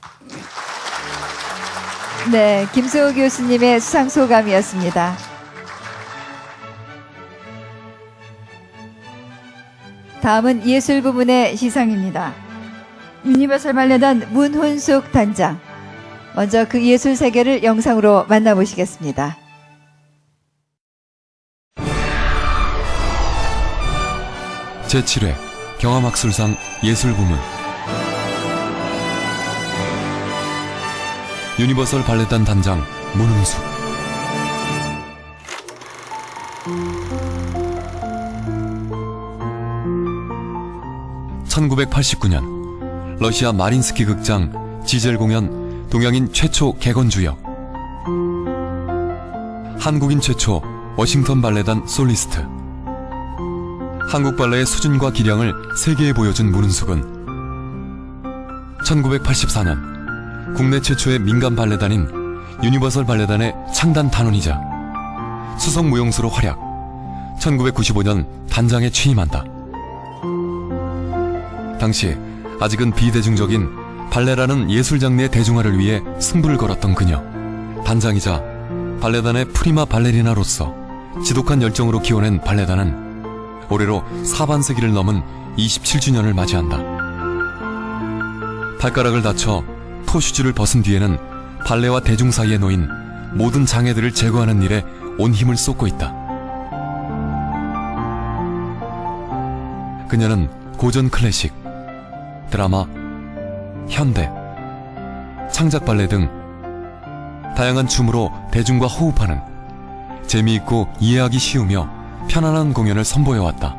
네, 김수호 교수님의 수상 소감이었습니다. 다음은 예술 부문의 시상입니다. 유니버설 발레단 문훈숙 단장. 먼저 그 예술 세계를 영상으로 만나보시겠습니다. 제7회 경암학술상 예술부문 유니버설 발레단 단장 문훈숙. (1989년) 러시아 마린스키 극장 지젤 공연 동양인 최초 객원주역, 한국인 최초 워싱턴 발레단 솔리스트, 한국 발레의 수준과 기량을 세계에 보여준 문훈숙은 1984년 국내 최초의 민간 발레단인 유니버설 발레단의 창단 단원이자 수석 무용수로 활약, 1995년 단장에 취임한다. 당시 아직은 비대중적인 발레라는 예술 장르의 대중화를 위해 승부를 걸었던 그녀. 단장이자 발레단의 프리마 발레리나로서 지독한 열정으로 키워낸 발레단은 올해로 4반세기를 넘은 27주년을 맞이한다. 발가락을 다쳐 토슈즈를 벗은 뒤에는 발레와 대중 사이에 놓인 모든 장애들을 제거하는 일에 온 힘을 쏟고 있다. 그녀는 고전 클래식, 드라마, 현대, 창작 발레 등 다양한 춤으로 대중과 호흡하는 재미있고 이해하기 쉬우며 편안한 공연을 선보여왔다.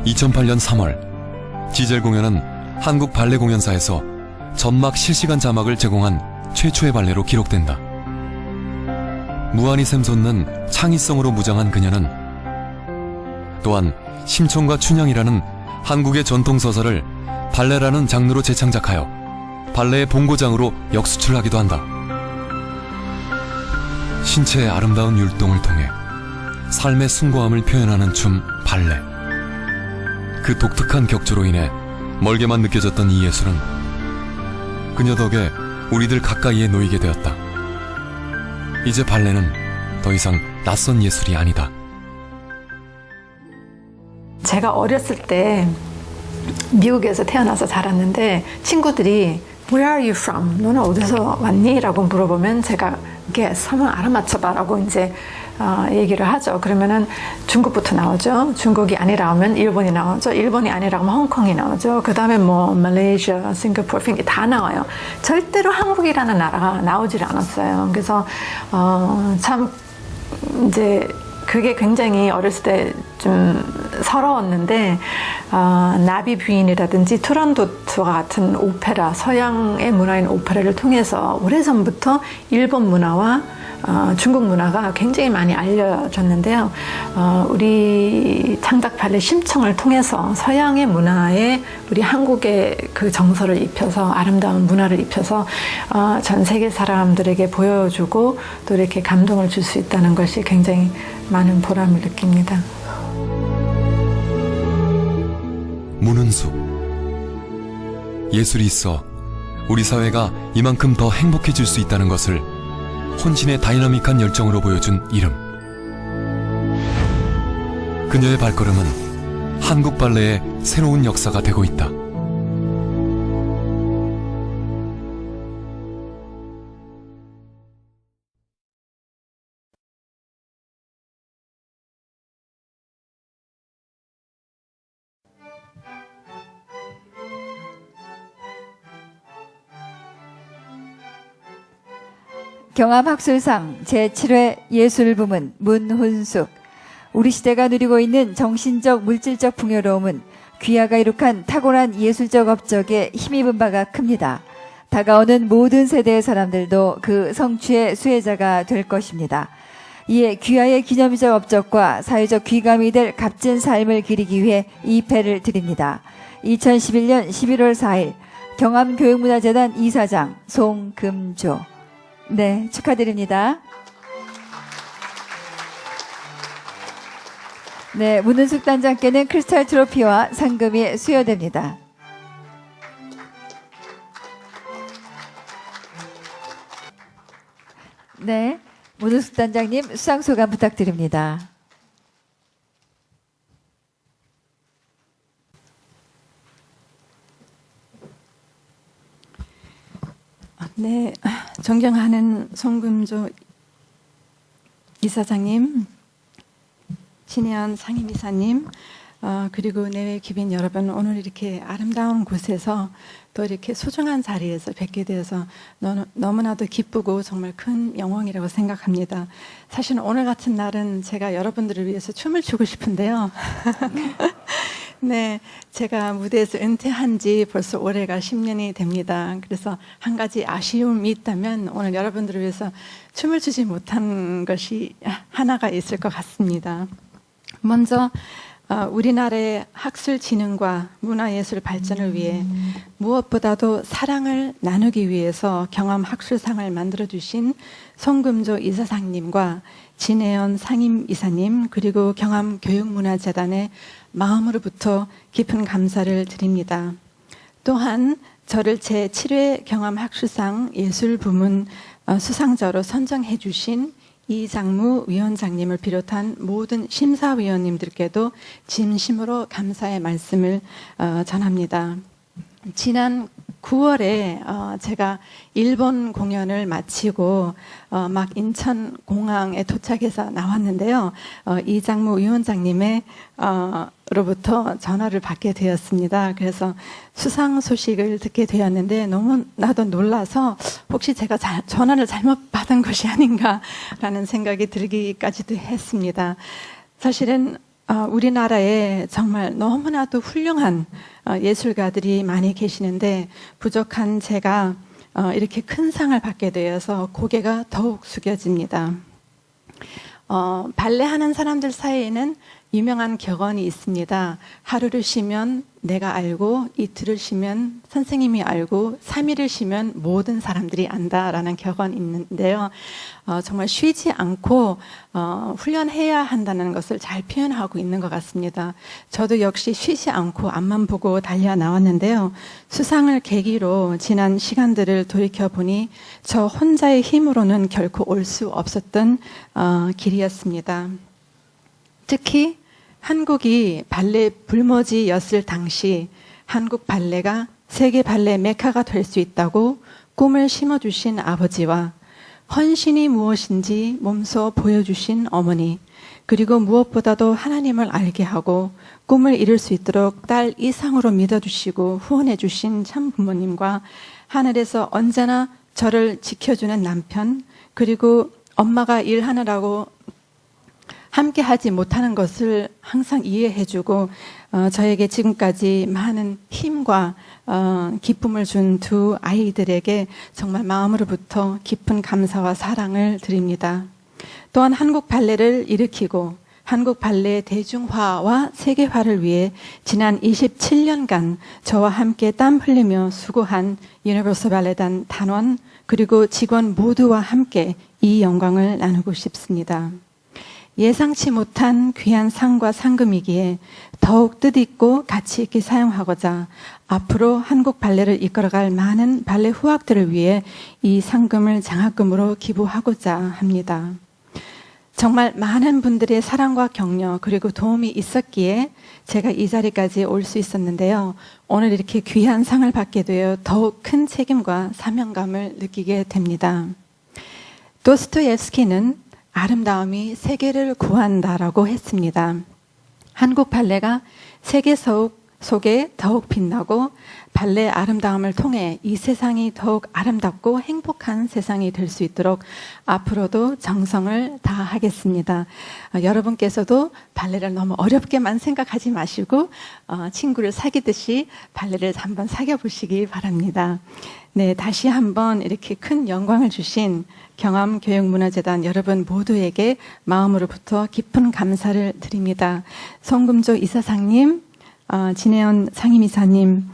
2008년 3월 지젤 공연은 한국 발레 공연사에서 전막 실시간 자막을 제공한 최초의 발레로 기록된다. 무한히 샘솟는 창의성으로 무장한 그녀는 또한 심청과 춘향이라는 한국의 전통서사를 발레라는 장르로 재창작하여 발레의 본고장으로 역수출하기도 한다. 신체의 아름다운 율동을 통해 삶의 숭고함을 표현하는 춤 발레. 그 독특한 격조로 인해 멀게만 느껴졌던 이 예술은 그녀 덕에 우리들 가까이에 놓이게 되었다. 이제 발레는 더 이상 낯선 예술이 아니다. 제가 어렸을 때 미국에서 태어나서 자랐는데 친구들이 Where are you from? 너는 어디서 왔니? 라고 물어보면 제가 guess 하면 알아맞혀봐 라고 이제 얘기를 하죠. 그러면은 중국부터 나오죠. 중국이 아니라 하면 일본이 나오죠. 일본이 아니라 하면 홍콩이 나오죠. 그 다음에 뭐 말레이시아, 싱가포르, 핑계 다 나와요. 절대로 한국이라는 나라가 나오질 않았어요. 그래서 참 이제 그게 굉장히 어렸을 때 좀 서러웠는데 나비 부인이라든지 투란도트와 같은 오페라, 서양의 문화인 오페라를 통해서 오래전부터 일본 문화와 중국 문화가 굉장히 많이 알려졌는데요. 우리 창작 발레 심청을 통해서 서양의 문화에 우리 한국의 그 정서를 입혀서 아름다운 문화를 입혀서 전 세계 사람들에게 보여주고 또 이렇게 감동을 줄 수 있다는 것이 굉장히 많은 보람을 느낍니다. 문은숙. 예술이 있어 우리 사회가 이만큼 더 행복해질 수 있다는 것을 혼신의 다이나믹한 열정으로 보여준 이름. 그녀의 발걸음은 한국 발레의 새로운 역사가 되고 있다. 경암학술상 제7회 예술부문 문훈숙. 우리 시대가 누리고 있는 정신적 물질적 풍요로움은 귀하가 이룩한 탁월한 예술적 업적에 힘입은 바가 큽니다. 다가오는 모든 세대의 사람들도 그 성취의 수혜자가 될 것입니다. 이에 귀하의 기념비적 업적과 사회적 귀감이 될 값진 삶을 기리기 위해 이 패를 드립니다. 2011년 11월 4일 경암교육문화재단 이사장 송금조. 네, 축하드립니다. 네, 문은숙 단장께는 크리스탈 트로피와 상금이 수여됩니다. 네, 문은숙 단장님 수상소감 부탁드립니다. 네, 존경하는 송금조 이사장님, 신혜연 상임이사님, 그리고 내외 귀빈 여러분, 오늘 이렇게 아름다운 곳에서 또 이렇게 소중한 자리에서 뵙게 되어서 너무나도 기쁘고 정말 큰 영광이라고 생각합니다. 사실 오늘 같은 날은 제가 여러분들을 위해서 춤을 추고 싶은데요. 네, 제가 무대에서 은퇴한 지 벌써 올해가 10년이 됩니다. 그래서 한 가지 아쉬움이 있다면 오늘 여러분들을 위해서 춤을 추지 못한 것이 하나가 있을 것 같습니다. 먼저 우리나라의 학술 진흥과 문화예술 발전을 위해 무엇보다도 사랑을 나누기 위해서 경암학술상을 만들어주신 송금조 이사장님과 진혜연 상임이사님 그리고 경암교육문화재단의 마음으로부터 깊은 감사를 드립니다. 또한 저를 제7회 경암학술상 예술부문 수상자로 선정해 주신 이장무 위원장님을 비롯한 모든 심사위원님들께도 진심으로 감사의 말씀을 전합니다. 지난 9월에 제가 일본 공연을 마치고 막 인천공항에 도착해서 나왔는데요. 이장무 위원장님의 로부터 전화를 받게 되었습니다. 그래서 수상 소식을 듣게 되었는데 너무나도 놀라서 혹시 제가 전화를 잘못 받은 것이 아닌가라는 생각이 들기까지도 했습니다. 사실은 우리나라에 정말 너무나도 훌륭한 예술가들이 많이 계시는데 부족한 제가 이렇게 큰 상을 받게 되어서 고개가 더욱 숙여집니다. 발레하는 사람들 사이에는 유명한 격언이 있습니다. 하루를 쉬면 내가 알고, 이틀을 쉬면 선생님이 알고, 3일을 쉬면 모든 사람들이 안다라는 격언이 있는데요. 정말 쉬지 않고 훈련해야 한다는 것을 잘 표현하고 있는 것 같습니다. 저도 역시 쉬지 않고 앞만 보고 달려 나왔는데요. 수상을 계기로 지난 시간들을 돌이켜보니 저 혼자의 힘으로는 결코 올 수 없었던 길이었습니다. 특히 한국이 발레 불모지였을 당시 한국 발레가 세계 발레 메카가 될 수 있다고 꿈을 심어주신 아버지와 헌신이 무엇인지 몸소 보여주신 어머니, 그리고 무엇보다도 하나님을 알게 하고 꿈을 이룰 수 있도록 딸 이상으로 믿어주시고 후원해주신 참 부모님과 하늘에서 언제나 저를 지켜주는 남편, 그리고 엄마가 일하느라고 함께 하지 못하는 것을 항상 이해해주고 저에게 지금까지 많은 힘과 기쁨을 준 두 아이들에게 정말 마음으로부터 깊은 감사와 사랑을 드립니다. 또한 한국 발레를 일으키고 한국 발레 대중화와 세계화를 위해 지난 27년간 저와 함께 땀 흘리며 수고한 유니버설 발레단 단원 그리고 직원 모두와 함께 이 영광을 나누고 싶습니다. 예상치 못한 귀한 상과 상금이기에 더욱 뜻있고 가치 있게 사용하고자 앞으로 한국 발레를 이끌어갈 많은 발레 후학들을 위해 이 상금을 장학금으로 기부하고자 합니다. 정말 많은 분들의 사랑과 격려 그리고 도움이 있었기에 제가 이 자리까지 올 수 있었는데요. 오늘 이렇게 귀한 상을 받게 되어 더욱 큰 책임과 사명감을 느끼게 됩니다. 도스토옙스키는 아름다움이 세계를 구한다라고 했습니다. 한국 발레가 세계 속에 더욱 빛나고 발레 아름다움을 통해 이 세상이 더욱 아름답고 행복한 세상이 될 수 있도록 앞으로도 정성을 다하겠습니다. 여러분께서도 발레를 너무 어렵게만 생각하지 마시고 친구를 사귀듯이 발레를 한번 사귀어 보시기 바랍니다. 네, 다시 한번 이렇게 큰 영광을 주신 경암교육문화재단 여러분 모두에게 마음으로부터 깊은 감사를 드립니다. 송금조 이사장님, 진혜연 상임이사님,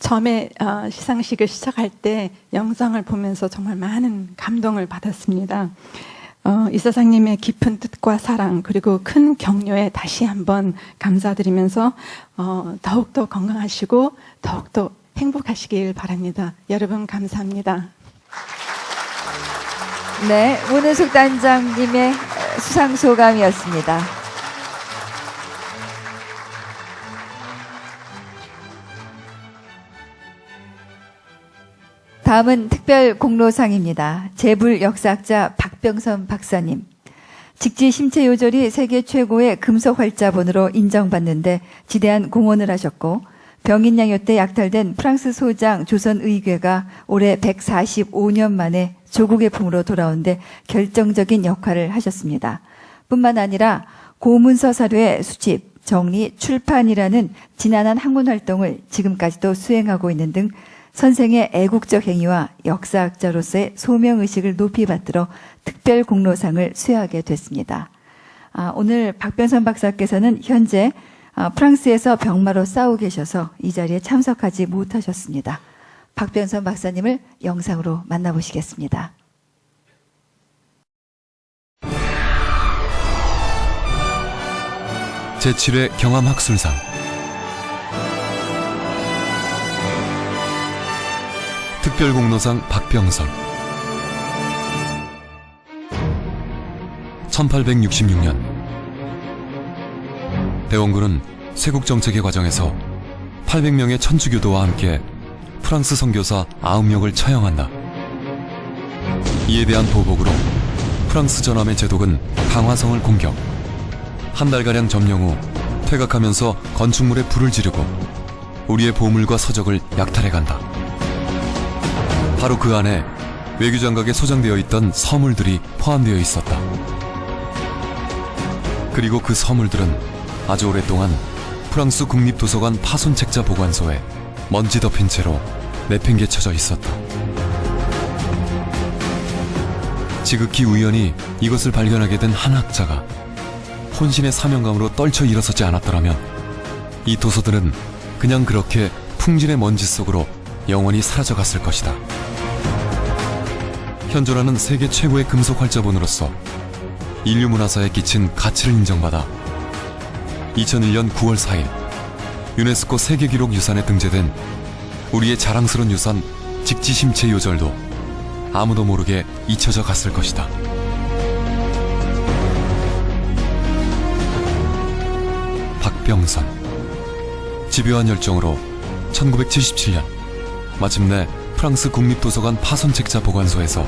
처음에 시상식을 시작할 때 영상을 보면서 정말 많은 감동을 받았습니다. 이사장님의 깊은 뜻과 사랑 그리고 큰 격려에 다시 한번 감사드리면서 더욱더 건강하시고 더욱더 행복하시길 바랍니다. 여러분 감사합니다. 네, 문은숙 단장님의 수상소감이었습니다. 다음은 특별 공로상입니다. 재불 역사학자 박병선 박사님. 직지 신체 요절이 세계 최고의 금속 활자본으로 인정받는데 지대한 공헌을 하셨고 병인양요 때 약탈된 프랑스 소장 조선 의궤가 올해 145년 만에 조국의 품으로 돌아온 데 결정적인 역할을 하셨습니다. 뿐만 아니라 고문서 사료의 수집, 정리, 출판이라는 지난한 학문 활동을 지금까지도 수행하고 있는 등 선생의 애국적 행위와 역사학자로서의 소명의식을 높이 받들어 특별 공로상을 수여하게 됐습니다. 오늘 박병선 박사께서는 현재 프랑스에서 병마로 싸우고 계셔서 이 자리에 참석하지 못하셨습니다. 박병선 박사님을 영상으로 만나보시겠습니다. 제7회 경암학술상 특별공로상 박병선 1866년 대원군은 쇄국정책의 과정에서 800명의 천주교도와 함께 프랑스 선교사 9명을 처형한다. 이에 대한 보복으로 프랑스 전함의 제독은 강화성을 공격, 한 달가량 점령 후 퇴각하면서 건축물에 불을 지르고 우리의 보물과 서적을 약탈해간다. 바로 그 안에 외교장각에 소장되어 있던 서물들이 포함되어 있었다. 그리고 그 서물들은 아주 오랫동안 프랑스 국립도서관 파손책자 보관소에 먼지 덮인 채로 내팽개쳐져 있었다. 지극히 우연히 이것을 발견하게 된 한 학자가 혼신의 사명감으로 떨쳐 일어서지 않았더라면 이 도서들은 그냥 그렇게 풍진의 먼지 속으로 영원히 사라져갔을 것이다. 현존하는 세계 최고의 금속 활자본으로서 인류 문화사에 끼친 가치를 인정받아 2001년 9월 4일 유네스코 세계기록 유산에 등재된 우리의 자랑스러운 유산 직지심체 요절도 아무도 모르게 잊혀져 갔을 것이다. 박병선. 집요한 열정으로 1977년 마침내 프랑스 국립도서관 파손책자 보관소에서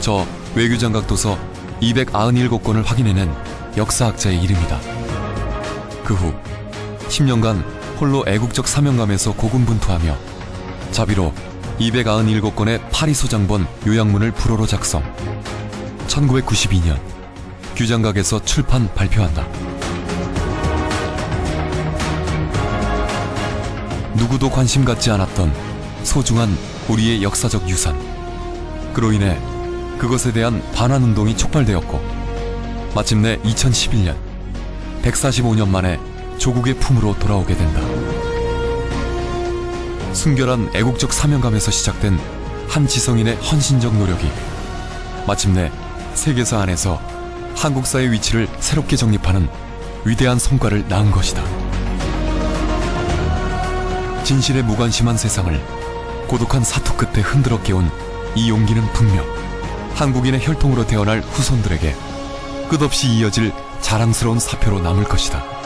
저 외교장각 도서 297권을 확인해낸 역사학자의 이름이다. 그 후 10년간 홀로 애국적 사명감에서 고군분투하며 자비로 297권의 파리 소장본 요약문을 불어로 작성. 1992년 규장각에서 출판 발표한다. 누구도 관심 갖지 않았던 소중한 우리의 역사적 유산. 그로 인해 그것에 대한 반환운동이 촉발되었고 마침내 2011년 145년 만에 조국의 품으로 돌아오게 된다. 순결한 애국적 사명감에서 시작된 한 지성인의 헌신적 노력이 마침내 세계사 안에서 한국사의 위치를 새롭게 정립하는 위대한 성과를 낳은 것이다. 진실에 무관심한 세상을 고독한 사투 끝에 흔들어 깨운 이 용기는 분명 한국인의 혈통으로 태어날 후손들에게 끝없이 이어질 자랑스러운 사표로 남을 것이다.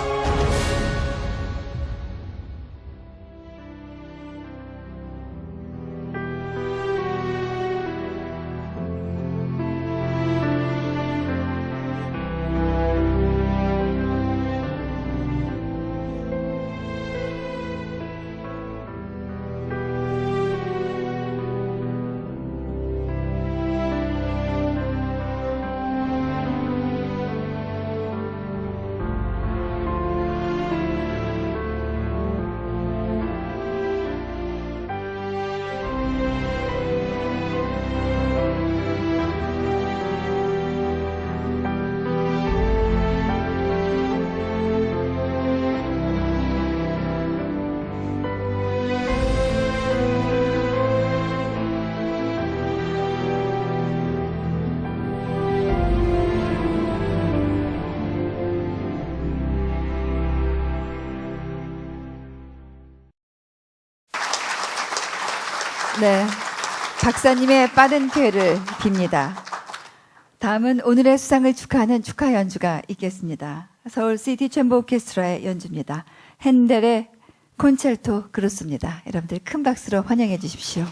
네, 박사님의 빠른 쾌를 빕니다. 다음은 오늘의 수상을 축하하는 축하 연주가 있겠습니다. 서울 시티 챔버 오케스트라의 연주입니다. 핸델의 콘체르토 그루스입니다. 여러분들 큰 박수로 환영해 주십시오.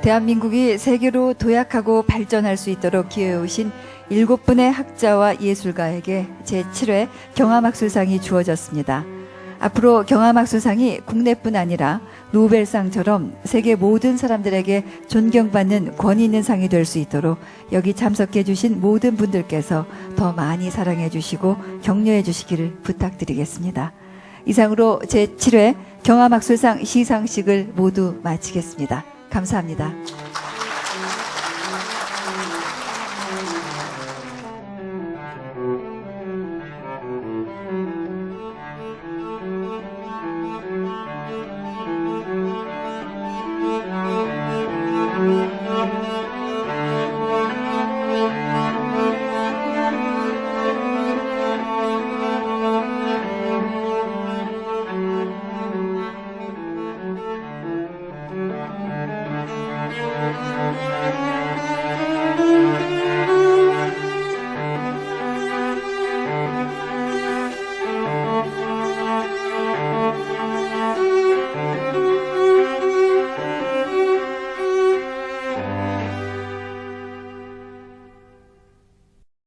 대한민국이 세계로 도약하고 발전할 수 있도록 기여해오신 7분의 학자와 예술가에게 제7회 경암학술상이 주어졌습니다. 앞으로 경암학술상이 국내뿐 아니라 노벨상처럼 세계 모든 사람들에게 존경받는 권위 있는 상이 될 수 있도록 여기 참석해 주신 모든 분들께서 더 많이 사랑해 주시고 격려해 주시기를 부탁드리겠습니다. 이상으로 제7회 경암학술상 시상식을 모두 마치겠습니다. 감사합니다.